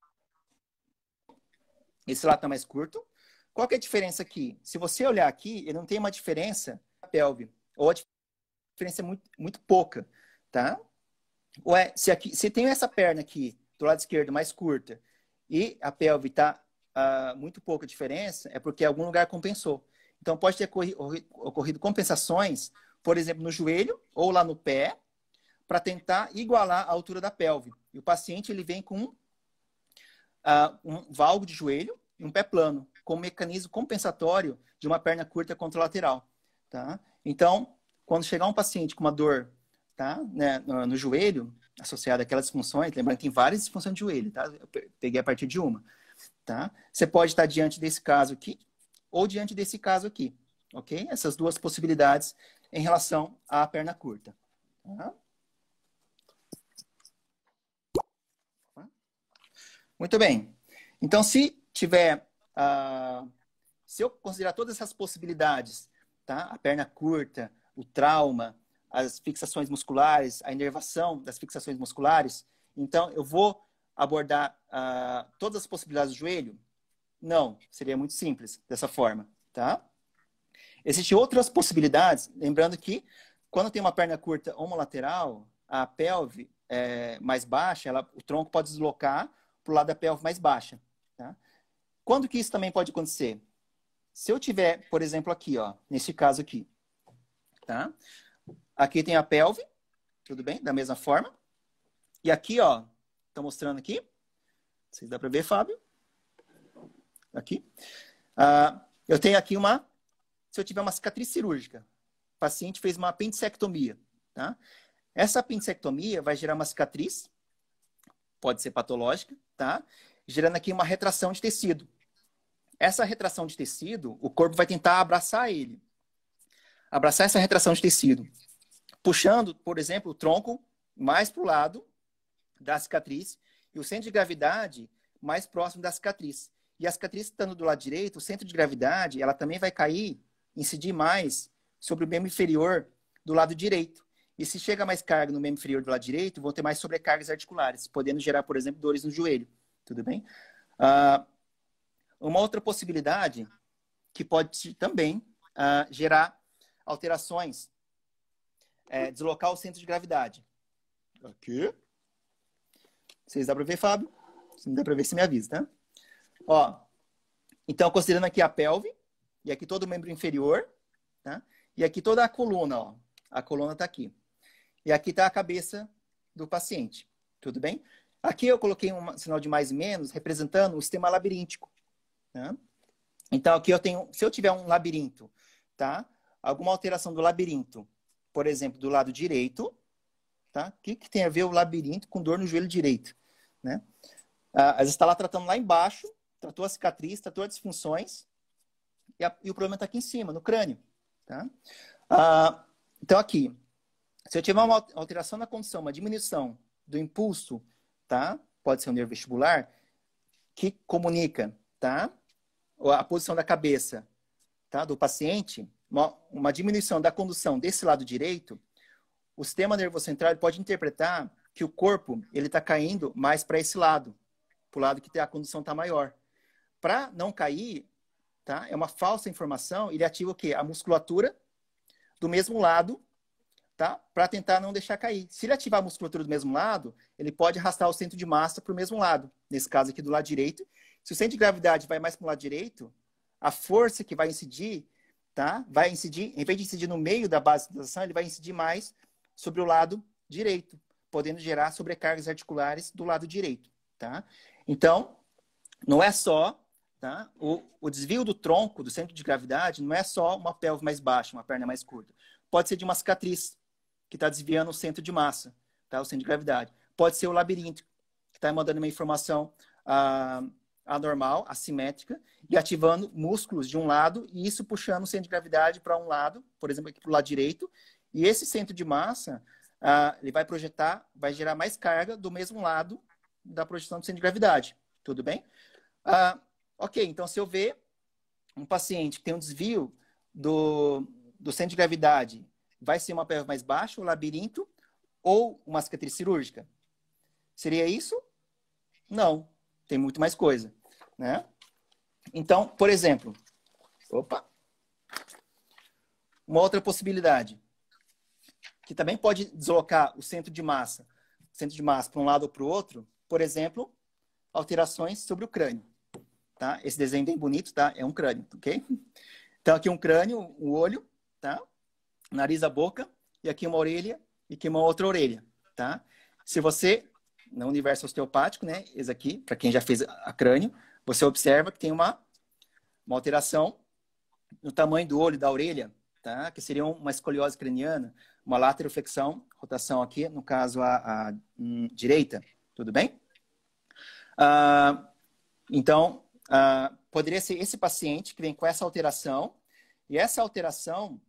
Esse lado está mais curto. Qual que é a diferença aqui? Se você olhar aqui, ele não tem uma diferença na pelve, ou a diferença é muito, muito pouca, tá? Se tem essa perna aqui do lado esquerdo mais curta e a pelve está muito pouca diferença, é porque algum lugar compensou. Então, pode ter ocorrido compensações, por exemplo, no joelho ou lá no pé, para tentar igualar a altura da pelve. E o paciente ele vem com um valgo de joelho e um pé plano, com um mecanismo compensatório de uma perna curta contralateral. Tá? Então, quando chegar um paciente com uma dor, tá, né, no joelho, associada àquelas disfunções, lembrando que tem várias disfunções de joelho, tá? Eu peguei a partir de uma. Tá? Você pode estar diante desse caso aqui ou diante desse caso aqui, ok? Essas duas possibilidades em relação à perna curta. Tá? Muito bem. Então, se eu considerar todas essas possibilidades, tá? A perna curta, o trauma, as fixações musculares, a inervação das fixações musculares, então eu vou abordar todas as possibilidades do joelho? Não, seria muito simples dessa forma, tá? Existem outras possibilidades, lembrando que quando tem uma perna curta homolateral, a pelve mais baixa, o tronco pode deslocar para o lado da pelve mais baixa, tá? Quando que isso também pode acontecer? Se eu tiver, por exemplo, aqui, ó, nesse caso aqui, tá? Aqui tem a pelve, tudo bem? Da mesma forma. E aqui, ó, estou mostrando aqui. Não sei se dá para ver, Fábio. Aqui. Eu tenho aqui se eu tiver uma cicatriz cirúrgica, o paciente fez uma apendicectomia, tá? Essa apendicectomia vai gerar uma cicatriz, pode ser patológica, tá? Gerando aqui uma retração de tecido. Essa retração de tecido, o corpo vai tentar abraçar ele. abraçar essa retração de tecido, puxando, por exemplo, o tronco mais para o lado da cicatriz e o centro de gravidade mais próximo da cicatriz. E a cicatriz estando do lado direito, o centro de gravidade, ela também vai cair, incidir mais sobre o membro inferior do lado direito. E se chega mais carga no membro inferior do lado direito, vão ter mais sobrecargas articulares, podendo gerar, por exemplo, dores no joelho. Tudo bem? Uma outra possibilidade que pode também gerar alterações, deslocar o centro de gravidade. Aqui. Vocês dá para ver, Fábio? Se não dá para ver, você me avisa, tá? Ó, então, considerando aqui a pelve, e aqui todo o membro inferior, tá? E aqui toda a coluna, ó. A coluna está aqui. E aqui está a cabeça do paciente. Tudo bem? Aqui eu coloquei um sinal de mais e menos, representando o sistema labiríntico. Tá? Então, aqui eu tenho... Se eu tiver um labirinto, tá? Alguma alteração do labirinto, por exemplo, do lado direito, tá? O que tem a ver o labirinto com dor no joelho direito? Né? Às vezes está lá tratando lá embaixo, tratou a cicatriz, tratou as disfunções, e o problema está aqui em cima, no crânio. Tá? Então, aqui, se eu tiver uma alteração na condição, uma diminuição do impulso, tá? Pode ser um nervo vestibular, que comunica, tá? A posição da cabeça, tá? Do paciente, uma diminuição da condução desse lado direito, o sistema nervoso central pode interpretar que o corpo ele está caindo mais para esse lado, para o lado que a condução está maior. Para não cair, tá? É uma falsa informação, ele ativa o quê? A musculatura do mesmo lado, tá? Para tentar não deixar cair. Se ele ativar a musculatura do mesmo lado, ele pode arrastar o centro de massa para o mesmo lado, nesse caso aqui do lado direito. Se o centro de gravidade vai mais para o lado direito, a força que vai incidir, tá? Vai incidir, em vez de incidir no meio da base da ação, ele vai incidir mais sobre o lado direito, podendo gerar sobrecargas articulares do lado direito, tá? Então, não é só, tá? O desvio do tronco, do centro de gravidade, não é só uma pelve mais baixa, uma perna mais curta. Pode ser de uma cicatriz, que está desviando o centro de massa, tá? O centro de gravidade. Pode ser o labirinto, que está mandando uma informação anormal, assimétrica, e ativando músculos de um lado, e isso puxando o centro de gravidade para um lado, por exemplo, aqui para o lado direito, e esse centro de massa, ele vai projetar, vai gerar mais carga do mesmo lado da projeção do centro de gravidade. Tudo bem? Ok, então se eu ver um paciente que tem um desvio do centro de gravidade, vai ser uma pelve mais baixa, um labirinto, ou uma cicatriz cirúrgica? Seria isso? Não. Tem muito mais coisa, né? Então, por exemplo, uma outra possibilidade, que também pode deslocar o centro de massa para um lado ou para o outro, por exemplo, alterações sobre o crânio. Tá? Esse desenho bem bonito, tá? É um crânio, ok? Então, aqui um crânio, um olho, tá? Nariz, a boca, e aqui uma orelha, e aqui uma outra orelha, tá? Se você, no universo osteopático, né? Esse aqui, para quem já fez a crânio, você observa que tem uma alteração no tamanho do olho, da orelha, tá? Que seria uma escoliose craniana, uma lateroflexão, rotação aqui, no caso a direita, tudo bem? Então, poderia ser esse paciente que vem com essa alteração, e essa alteração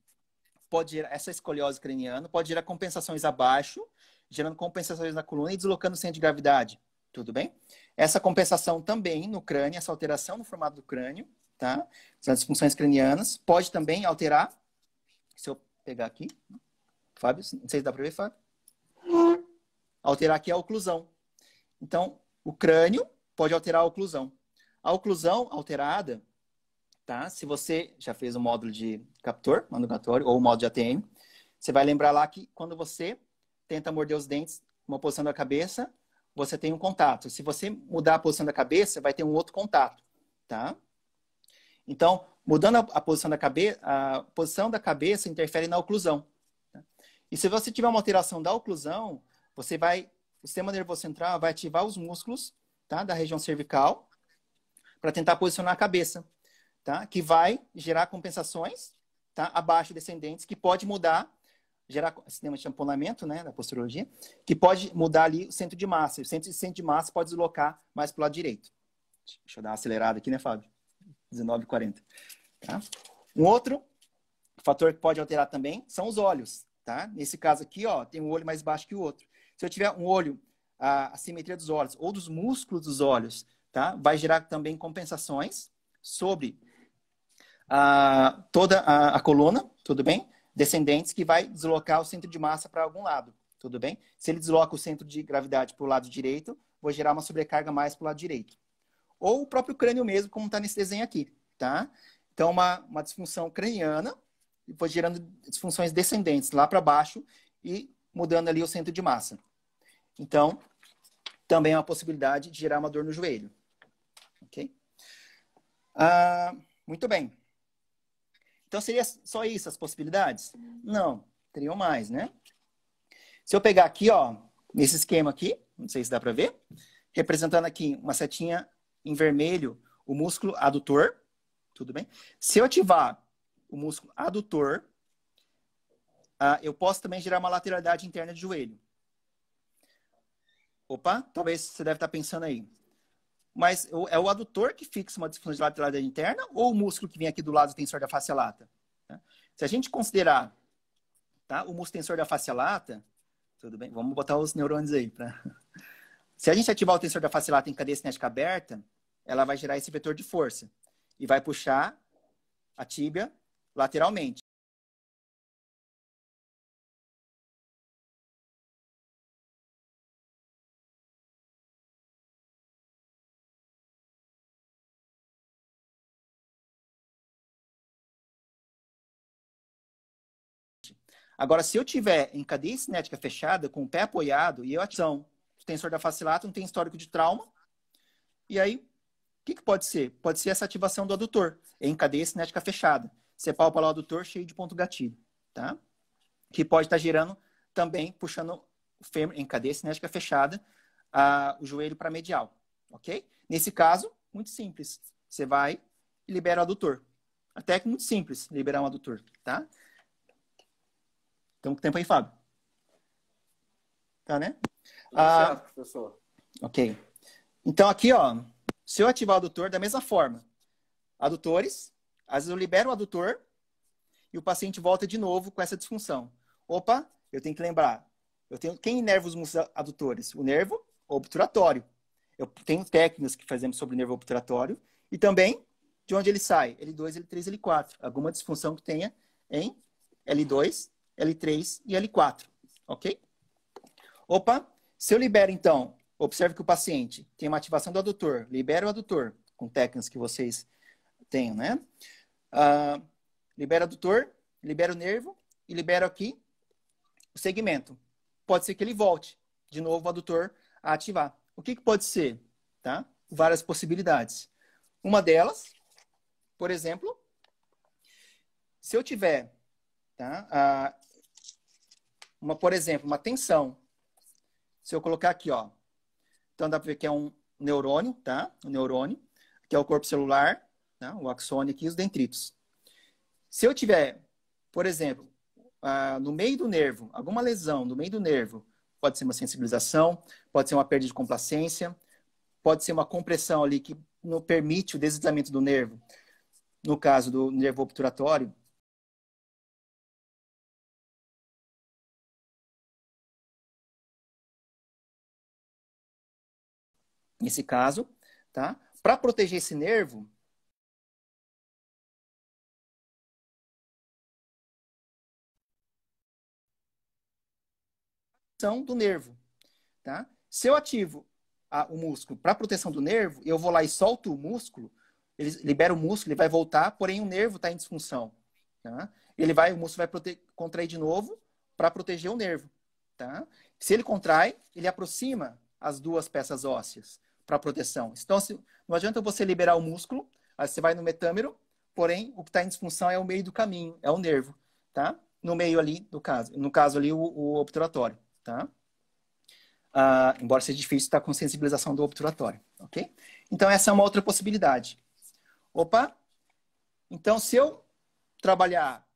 pode gerar, essa escoliose craniana pode gerar compensações abaixo, gerando compensações na coluna e deslocando o centro de gravidade, tudo bem? Essa compensação também no crânio, essa alteração no formato do crânio, tá? As disfunções cranianas, pode também alterar, se eu pegar aqui, Fábio, não sei se dá para ver, Fábio? Alterar aqui a oclusão. Então, o crânio pode alterar a oclusão. A oclusão alterada, tá? Se você já fez o módulo de captor, manducatório, ou o módulo de ATM, você vai lembrar lá que quando você tenta morder os dentes, uma posição da cabeça, você tem um contato. Se você mudar a posição da cabeça, vai ter um outro contato, tá? Então, mudando a posição da cabeça interfere na oclusão. Tá? E se você tiver uma alteração da oclusão, o sistema nervoso central vai ativar os músculos, tá? Da região cervical para tentar posicionar a cabeça, tá? Que vai gerar compensações, tá? Abaixo descendentes, que pode mudar, gerar sistema de tamponamento, né? Da posturologia, que pode mudar ali o centro de massa. O centro de massa pode deslocar mais para o lado direito. Deixa eu dar uma acelerada aqui, né, Fábio? 19h40. Tá? Um outro fator que pode alterar também são os olhos, tá? Nesse caso aqui, ó, tem um olho mais baixo que o outro. Se eu tiver um olho, a simetria dos olhos ou dos músculos dos olhos, tá? Vai gerar também compensações sobre toda a coluna, tudo bem? Descendentes, que vai deslocar o centro de massa para algum lado, tudo bem? Se ele desloca o centro de gravidade para o lado direito, vou gerar uma sobrecarga mais para o lado direito. Ou o próprio crânio mesmo, como está nesse desenho aqui, tá? Então, uma disfunção craniana, depois gerando disfunções descendentes lá para baixo e mudando ali o centro de massa. Então, também é uma possibilidade de gerar uma dor no joelho. Ok? Muito bem. Então, seria só isso as possibilidades? Não, teriam mais, né? Se eu pegar aqui, ó, nesse esquema aqui, não sei se dá para ver, representando aqui uma setinha em vermelho, o músculo adutor, tudo bem? Se eu ativar o músculo adutor, eu posso também gerar uma lateralidade interna de joelho. Opa, talvez você deve estar pensando aí. Mas é o adutor que fixa uma disfunção de lateralidade interna ou o músculo que vem aqui do lado do tensor da face lata? Tá? Se a gente considerar, tá, o músculo tensor da face lata, tudo bem? Vamos botar os neurônios aí. Se a gente ativar o tensor da face lata em cadeia cinética aberta, ela vai gerar esse vetor de força e vai puxar a tíbia lateralmente. Agora, se eu tiver em cadeia cinética fechada, com o pé apoiado, e eu ativação do tensor da face lata, não tem histórico de trauma, e aí, o que pode ser? Pode ser essa ativação do adutor, em cadeia cinética fechada. Você palpa lá o adutor cheio de ponto gatilho, tá? Que pode estar gerando também, puxando o fêmur em cadeia cinética fechada, o joelho para medial, ok? Nesse caso, muito simples. Você vai e libera o adutor. A técnica é muito simples, liberar um adutor, tá? Estamos com tempo aí, Fábio? Tá, né? Certo, professor. Ok. Então, aqui, ó, se eu ativar o adutor, da mesma forma, adutores, às vezes eu libero o adutor e o paciente volta de novo com essa disfunção. Opa, eu tenho que lembrar. Quem inerva os músculos adutores? O nervo obturatório. Eu tenho técnicas que fazemos sobre o nervo obturatório e também de onde ele sai, L2, L3, L4. Alguma disfunção que tenha em L2, L3 e L4. Ok? Opa, se eu libero, então, observe que o paciente tem uma ativação do adutor, libera o adutor, com técnicas que vocês tenham, né? Libera o adutor, libera o nervo e libera aqui o segmento. Pode ser que ele volte de novo o adutor a ativar. O que pode ser? Tá? Várias possibilidades. Uma delas, por exemplo, se eu tiver, tá, por exemplo, uma tensão. Se eu colocar aqui, ó, então dá para ver que é um neurônio, tá? Um neurônio, que é o corpo celular, tá? O axônio aqui e os dendritos. Se eu tiver, por exemplo, no meio do nervo, alguma lesão no meio do nervo, pode ser uma sensibilização, pode ser uma perda de complacência, pode ser uma compressão ali que não permite o deslizamento do nervo, no caso do nervo obturatório. Nesse caso, tá? Para proteger esse nervo, do nervo, tá? Se eu ativo o músculo para proteção do nervo, eu vou lá e solto o músculo, ele libera o músculo, ele vai voltar, porém o nervo está em disfunção, tá? O músculo vai contrair de novo para proteger o nervo, tá? Se ele contrai, ele aproxima as duas peças ósseas para proteção. Então, não adianta você liberar o músculo, aí você vai no metâmero, porém o que está em disfunção é o meio do caminho, é o nervo, tá? No meio ali, no caso ali, o obturatório, tá? Embora seja difícil estar com sensibilização do obturatório, ok? Então, essa é uma outra possibilidade. Opa! Então, se eu trabalhar,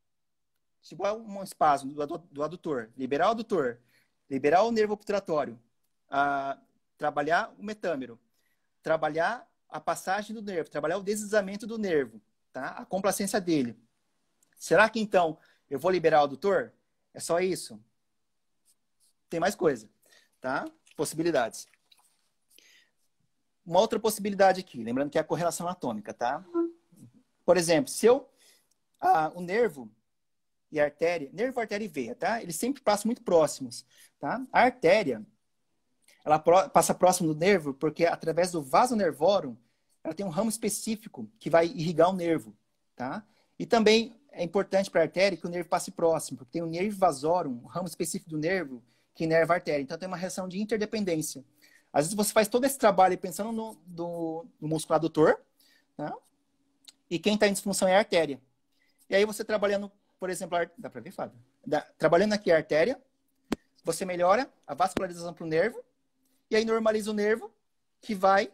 se igual um espasmo do adutor, liberar o adutor, liberar o nervo obturatório, trabalhar o metâmero, trabalhar a passagem do nervo, trabalhar o deslizamento do nervo, tá? A complacência dele, Será que então eu vou liberar o adutor? É só isso? Tem mais coisa, tá? Possibilidades. Uma outra possibilidade aqui, lembrando que é a correlação anatômica, tá? Por exemplo, se o nervo e a artéria, nervo, artéria e veia, tá? Eles sempre passam muito próximos, tá? A artéria, ela passa próximo do nervo porque através do vaso nervorum, ela tem um ramo específico que vai irrigar o nervo, tá? E também é importante para a artéria que o nervo passe próximo, porque tem o nervo vasorum, um ramo específico do nervo que inerva a artéria. Então tem uma relação de interdependência. Às vezes você faz todo esse trabalho pensando no músculo adutor, tá? E quem está em disfunção é a artéria. E aí você trabalhando, por exemplo, dá para ver, Fábio? Trabalhando aqui a artéria, você melhora a vascularização para o nervo, e aí normaliza o nervo, que vai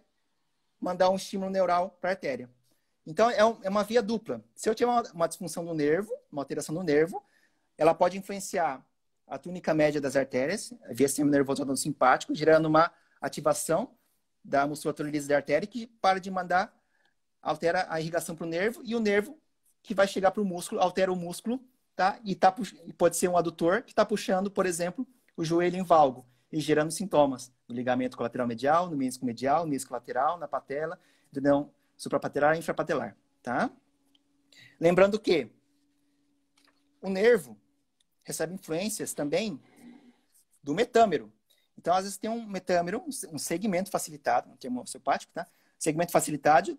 mandar um estímulo neural para a artéria. Então, é uma via dupla. Se eu tiver uma disfunção do nervo, uma alteração do nervo, ela pode influenciar a túnica média das artérias, via sistema nervoso autónomo simpático, gerando uma ativação da musculatura lisa da artéria, que para de mandar, altera a irrigação para o nervo, e o nervo que vai chegar para o músculo, altera o músculo, tá? E pode ser um adutor que está puxando, por exemplo, o joelho em valgo, e gerando sintomas no ligamento colateral medial, no menisco medial, no menisco lateral, na patela, tendão suprapatelar e infrapatelar, tá? Lembrando que o nervo recebe influências também do metâmero. Então, às vezes tem um metâmero, um segmento facilitado, um termo osteopático, tá? Segmento facilitado,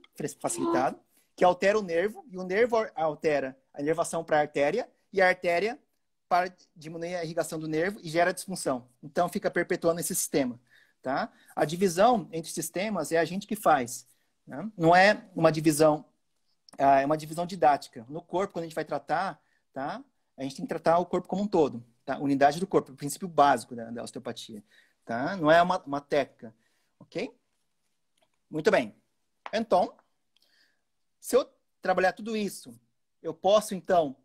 que altera o nervo, e o nervo altera a inervação para a artéria, e a artéria para diminuir a irrigação do nervo e gera disfunção. Então, fica perpetuando esse sistema, tá? A divisão entre sistemas é a gente que faz, né? Não é uma divisão, é uma divisão didática. No corpo, quando a gente vai tratar, tá? A gente tem que tratar o corpo como um todo, tá? Unidade do corpo, o princípio básico da osteopatia, tá? Não é uma técnica, ok? Muito bem. Então, se eu trabalhar tudo isso, eu posso, então,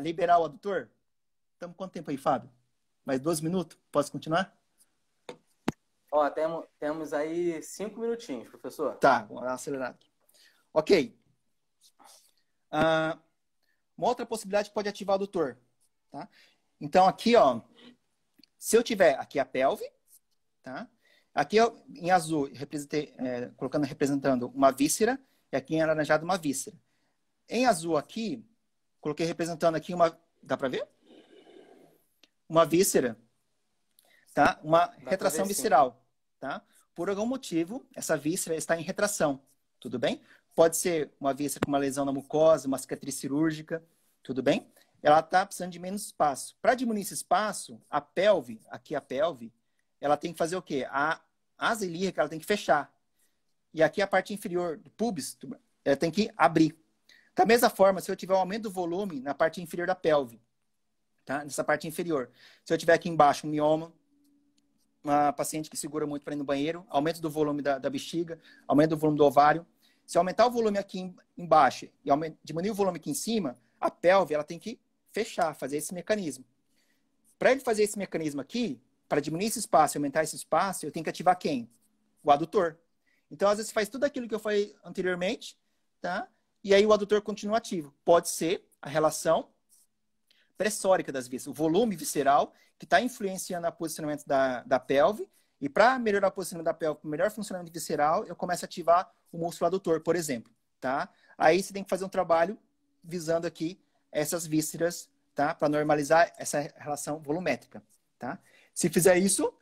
liberar o adutor? Estamos quanto tempo aí, Fábio? Mais 12 minutos? Posso continuar? Ó, temos aí 5 minutinhos, professor. Tá, vamos acelerar aqui. Ok. Uma outra possibilidade pode ativar o adutor, tá? Então, aqui, ó, se eu tiver aqui a pelve, tá? Aqui, em azul, representando uma víscera, e aqui em alaranjado uma víscera. Em azul aqui, coloquei representando aqui uma... Dá para ver? Uma víscera, tá? Uma retração visceral, tá? Por algum motivo, essa víscera está em retração, tudo bem? Pode ser uma víscera com uma lesão na mucosa, uma cicatriz cirúrgica, tudo bem? Ela está precisando de menos espaço. Para diminuir esse espaço, a pelve, ela tem que fazer o quê? A asa ilíaca, ela tem que fechar. E aqui a parte inferior do pubis, ela tem que abrir. Da mesma forma, se eu tiver um aumento do volume na parte inferior da pelve, tá? Nessa parte inferior. Se eu tiver aqui embaixo um mioma, uma paciente que segura muito para ir no banheiro, aumento do volume da bexiga, aumento do volume do ovário. Se eu aumentar o volume aqui embaixo e diminuir o volume aqui em cima, a pelve ela tem que fechar, fazer esse mecanismo. Para ele fazer esse mecanismo aqui, para diminuir esse espaço e aumentar esse espaço, eu tenho que ativar quem? O adutor. Então, às vezes, faz tudo aquilo que eu falei anteriormente, tá? E aí o adutor continua ativo. Pode ser a relação pressórica das vísceras, o volume visceral, que está influenciando o posicionamento da pelve. E para melhorar o posicionamento da pelve, para melhor funcionamento visceral, eu começo a ativar o músculo adutor, por exemplo, tá? Aí você tem que fazer um trabalho visando aqui essas vísceras, tá? Para normalizar essa relação volumétrica, tá? Se fizer isso,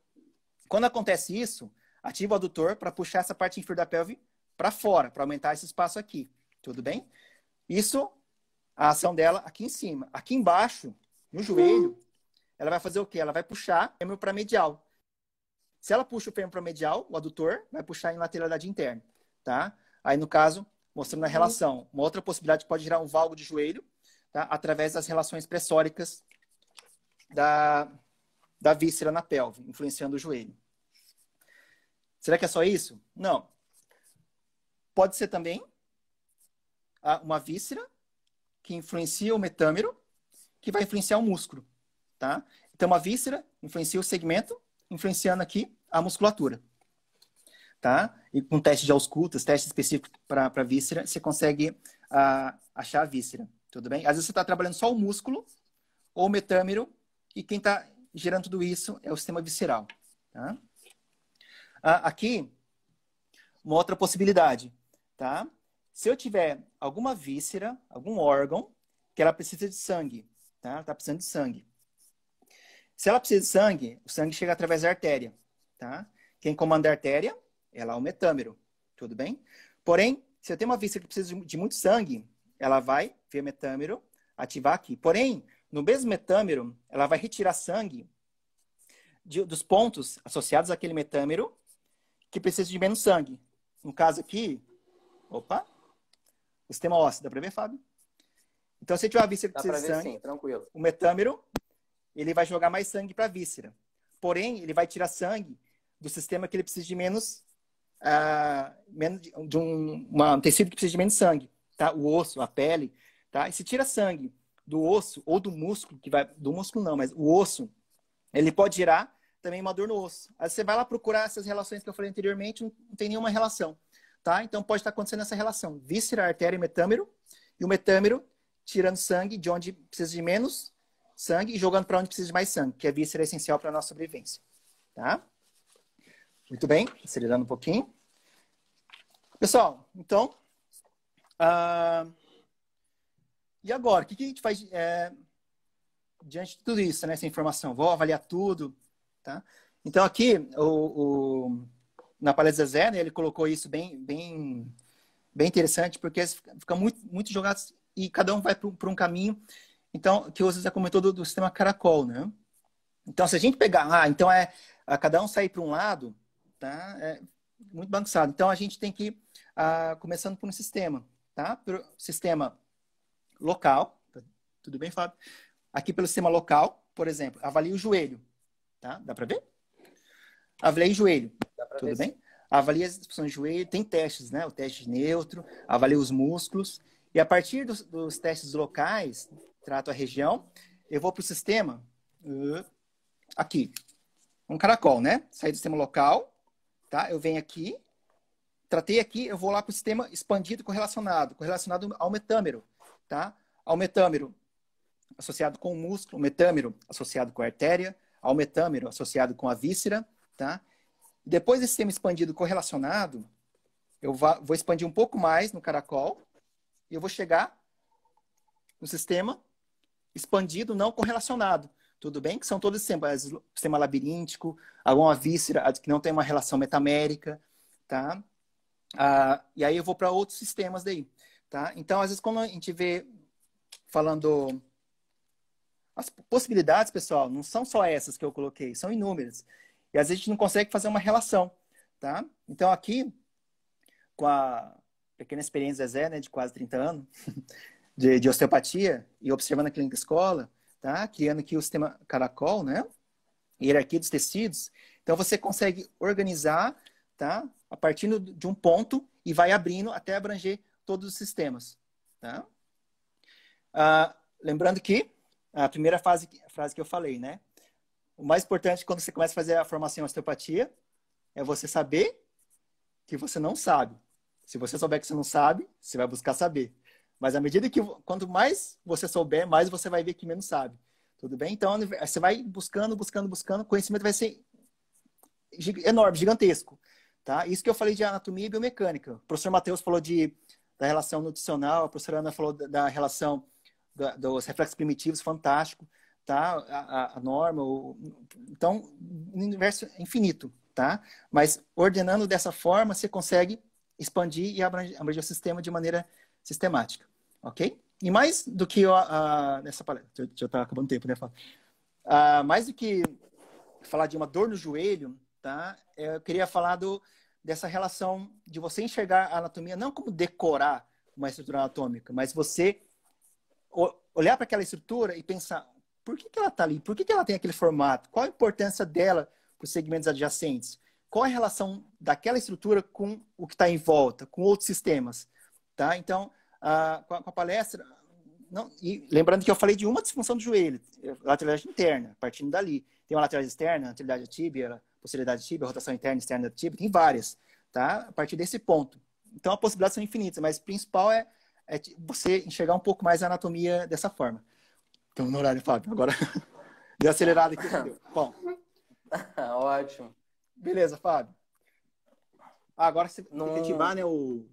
quando acontece isso, ativa o adutor para puxar essa parte inferior da pelve para fora, para aumentar esse espaço aqui, tudo bem? Isso, a ação dela aqui em cima. Aqui embaixo, no joelho, ela vai fazer o quê? Ela vai puxar o fêmur para medial. Se ela puxa o fêmur para medial, o adutor vai puxar em lateralidade interna, tá? Aí, no caso, mostrando a relação. Uma outra possibilidade pode gerar um valgo de joelho, tá? Através das relações pressóricas da víscera na pelve, influenciando o joelho. Será que é só isso? Não. Pode ser também uma víscera que influencia o metâmero, que vai influenciar o músculo, tá? Então, uma víscera influencia o segmento, influenciando aqui a musculatura, tá? E com teste de auscultas, teste específico para víscera, você consegue achar a víscera, tudo bem? Às vezes você está trabalhando só o músculo ou o metâmero e quem está gerando tudo isso é o sistema visceral. Tá? Aqui, uma outra possibilidade. Tá? Se eu tiver alguma víscera, algum órgão, que ela precisa de sangue, tá? Ela está precisando de sangue. Se ela precisa de sangue, o sangue chega através da artéria. Tá? Quem comanda a artéria é lá o metâmero. Tudo bem? Porém, se eu tenho uma víscera que precisa de muito sangue, ela vai, via metâmero, ativar aqui. Porém, no mesmo metâmero, ela vai retirar sangue dos pontos associados àquele metâmero que precisa de menos sangue. No caso aqui, opa, o sistema ósseo. Dá para ver, Fábio? Então, se eu tiver uma víscera que precisa de sangue, sim, tranquilo. o metâmero, ele vai jogar mais sangue para a víscera. Porém, ele vai tirar sangue do sistema que ele precisa de menos de um tecido que precisa de menos sangue, tá? O osso, a pele, tá? E se tira sangue do osso ou do músculo, do músculo não, mas o osso, ele pode gerar também uma dor no osso. Aí você vai lá procurar essas relações que eu falei anteriormente, não tem nenhuma relação, tá? Então pode estar acontecendo essa relação, víscera, artéria e metâmero, e o metâmero tirando sangue de onde precisa de menos sangue e jogando para onde precisa de mais sangue, que a víscera é essencial para a nossa sobrevivência, tá? Muito bem, acelerando um pouquinho. Pessoal, então, e agora? O que a gente faz diante de tudo isso, né, essa informação? Vou avaliar tudo, tá? Então, aqui, na palestra do Zé, né, ele colocou isso bem interessante, porque fica muito jogados e cada um vai para um caminho. Então, que você já comentou do sistema caracol, né? Então, se a gente pegar, então cada um sair para um lado, tá? É muito bagunçado. Então, a gente tem que ir começando por um sistema, tá? Pelo sistema local, tudo bem, Fábio? Aqui pelo sistema local, por exemplo, avalie o joelho, tá? Dá para ver? Avalie o joelho, tudo bem? Sim. Avalie as disfunções de joelho, tem testes, né? O teste de neutro, avalie os músculos, e a partir dos testes locais, trato a região, eu vou para o sistema, aqui, um caracol, né? Saí do sistema local, tá? Eu venho aqui, tratei aqui, eu vou lá para o sistema expandido correlacionado ao metâmero, tá? Ao metâmero associado com o músculo, o metâmero associado com a artéria, ao metâmero associado com a víscera, tá? Depois desse sistema expandido correlacionado, eu vou expandir um pouco mais no caracol e eu vou chegar no sistema expandido não correlacionado. Tudo bem? Que são todos sistema labiríntico, alguma víscera que não tem uma relação metamérica, tá? E aí eu vou para outros sistemas daí, tá? Então, às vezes, quando a gente vê falando as possibilidades, pessoal, não são só essas que eu coloquei, são inúmeras. E às vezes a gente não consegue fazer uma relação, tá? Então, aqui, com a pequena experiência da Zé, né, de quase 30 anos, de osteopatia, e observando a clínica escola, tá? Criando aqui o sistema caracol, né? Hierarquia dos tecidos. Então, você consegue organizar, tá? A partir de um ponto e vai abrindo até abranger todos os sistemas, tá? Lembrando que a primeira frase que eu falei, né? O mais importante quando você começa a fazer a formação em osteopatia é você saber que você não sabe. Se você souber que você não sabe, você vai buscar saber. Mas à medida que, quanto mais você souber, mais você vai ver que menos sabe. Tudo bem? Então, você vai buscando, o conhecimento vai ser enorme, gigantesco. Tá? Isso que eu falei de anatomia e biomecânica. O professor Matheus falou da relação nutricional, a professora Ana falou da relação dos reflexos primitivos, fantástico. Tá? A norma. Então, o universo é infinito. Tá? Mas ordenando dessa forma, você consegue expandir e abranger o sistema de maneira sistemática, ok? E mais do que nessa palestra, já está acabando o tempo, né? Mais do que falar de uma dor no joelho, tá? Eu queria falar dessa relação de você enxergar a anatomia não como decorar uma estrutura anatômica, mas você olhar para aquela estrutura e pensar, por que ela está ali? Por que ela tem aquele formato? Qual a importância dela para os segmentos adjacentes? Qual a relação daquela estrutura com o que está em volta, com outros sistemas? Tá? Então, com a palestra, e lembrando que eu falei de uma disfunção do joelho, lateralidade interna, partindo dali. Tem uma lateralidade externa, lateralidade da tíbia, posterioridade da tíbia, rotação interna e externa da tíbia, tem várias, tá? A partir desse ponto. Então, as possibilidades são infinitas, mas o principal é você enxergar um pouco mais a anatomia dessa forma. Então, no horário, Fábio. Agora, deu acelerado aqui. Bom. Ótimo. Beleza, Fábio. Agora você tem Não... que ativar, né, vou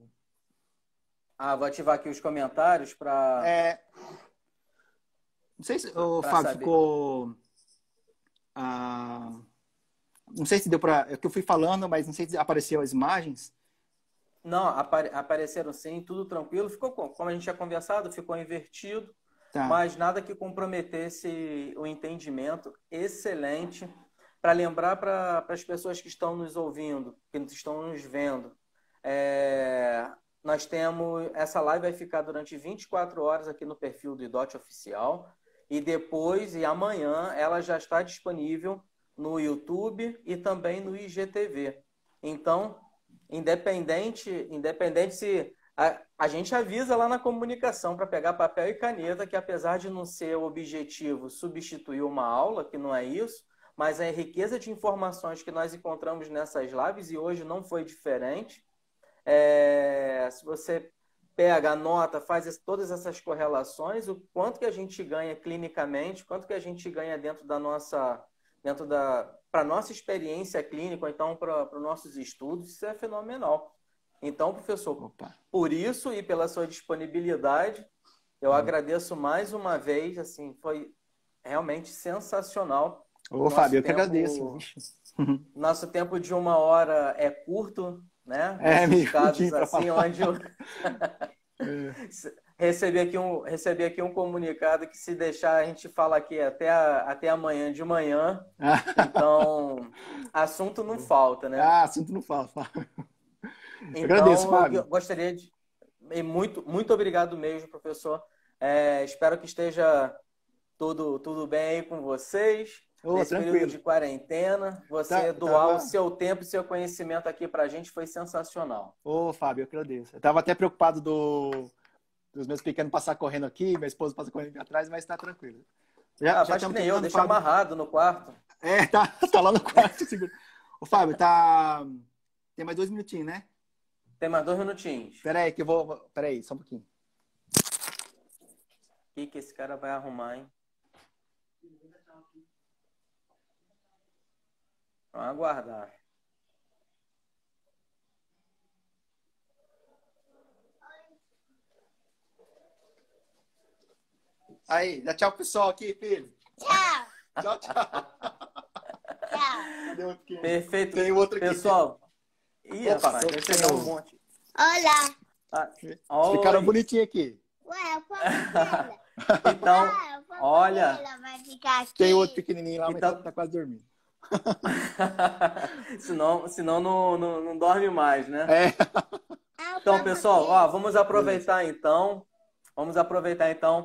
ativar aqui os comentários para... Não sei se o Fábio saber. ficou... Não sei se deu para... É que eu fui falando, mas não sei se apareceu as imagens. Não, apareceram sim, tudo tranquilo. Ficou, como a gente tinha conversado, ficou invertido, Tá. mas nada que comprometesse o entendimento. Excelente. Para lembrar para as pessoas que estão nos ouvindo, que estão nos vendo, nós temos... Essa live vai ficar durante 24 horas aqui no perfil do IDOT Oficial. E depois, e amanhã, ela já está disponível no YouTube e também no IGTV. Então, independente se... A gente avisa lá na comunicação para pegar papel e caneta que, apesar de não ser o objetivo substituir uma aula, que não é isso, mas a riqueza de informações que nós encontramos nessas lives, e hoje não foi diferente, se você pega, anota, faz todas essas correlações, o quanto que a gente ganha clinicamente, quanto que a gente ganha para a nossa experiência clínica, ou então para os nossos estudos, isso é fenomenal. Então, professor, por isso e pela sua disponibilidade, eu agradeço mais uma vez, assim, foi realmente sensacional. Ô, Fábio, eu que agradeço. Nosso tempo de 1 hora é curto, né? Meio casos assim, onde eu recebi aqui um comunicado que, se deixar, a gente fala aqui até amanhã de manhã. Então, assunto não falta, né? Assunto não falta. Então, agradeço, Fábio. Eu gostaria de... Muito obrigado mesmo, professor. Espero que esteja tudo bem aí com vocês. Nesse tranquilo. período de quarentena, você doar o seu tempo e seu conhecimento aqui pra gente foi sensacional. Fábio, eu agradeço. Eu estava até preocupado dos meus pequenos passar correndo aqui, minha esposa passa correndo aqui atrás, mas está tranquilo. Já faz que nem eu, deixa amarrado no quarto. Tá lá no quarto. Ô, Fábio, tem mais 2 minutinhos, né? Tem mais 2 minutinhos. Peraí, Peraí, só um pouquinho. O que esse cara vai arrumar, hein? Vamos aguardar. Aí, dá tchau pro pessoal aqui, filho. Tchau. Tchau. Perfeito. Tem outro aqui. Pessoal. Ih, rapaz, vai chegar um monte. Olá. Ficaram bonitinhos aqui. Ué, eu posso dela. Então, olha. Ela vai ficar aqui. Tem outro pequenininho lá, Então... mas tá quase dormindo. senão não dorme mais, né? Então, Eu pessoal, posso vamos aproveitar então.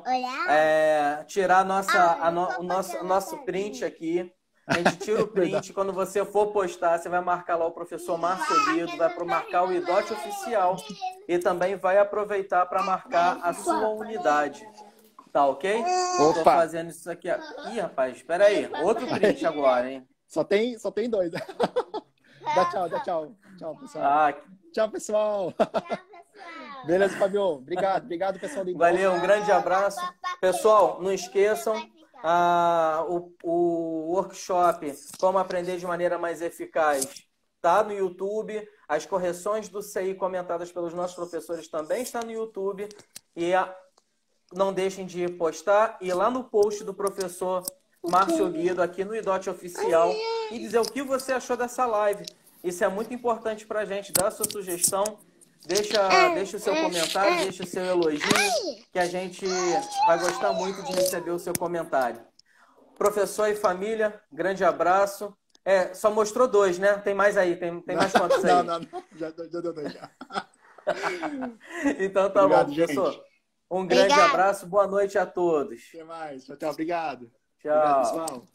Olhar. Tirar o nosso print aqui. A gente tira o print. Quando você for postar, você vai marcar lá o professor Márcio Guido, vai marcar o IDOT Oficial e também vai aproveitar para marcar a sua unidade. Tá ok? Tô fazendo isso aqui. Ih, rapaz, espera aí. Outro print agora, hein? Só tem 2. Dá tchau. Tchau, pessoal. Tchau, pessoal. Beleza, Fabio. Obrigado, pessoal do IDOT. Valeu, um grande abraço. Pessoal, não esqueçam o workshop Como Aprender de Maneira Mais Eficaz está no YouTube. As correções do CI comentadas pelos nossos professores também está no YouTube. E não deixem de postar. E lá no post do professor Márcio Guido, aqui no IDOT Oficial, e dizer o que você achou dessa live. Isso é muito importante para a gente. Dá a sua sugestão, deixa o seu comentário, deixa o seu elogio, que a gente vai gostar muito de receber o seu comentário. Professor e família, grande abraço. Só mostrou 2, né? Tem mais aí? Tem mais quantos aí? Não. Já deu 2 já. Então tá bom, professor. Gente. Um grande abraço, boa noite a todos. Até mais. Tchau. Obrigado. Tchau. Obrigado, pessoal.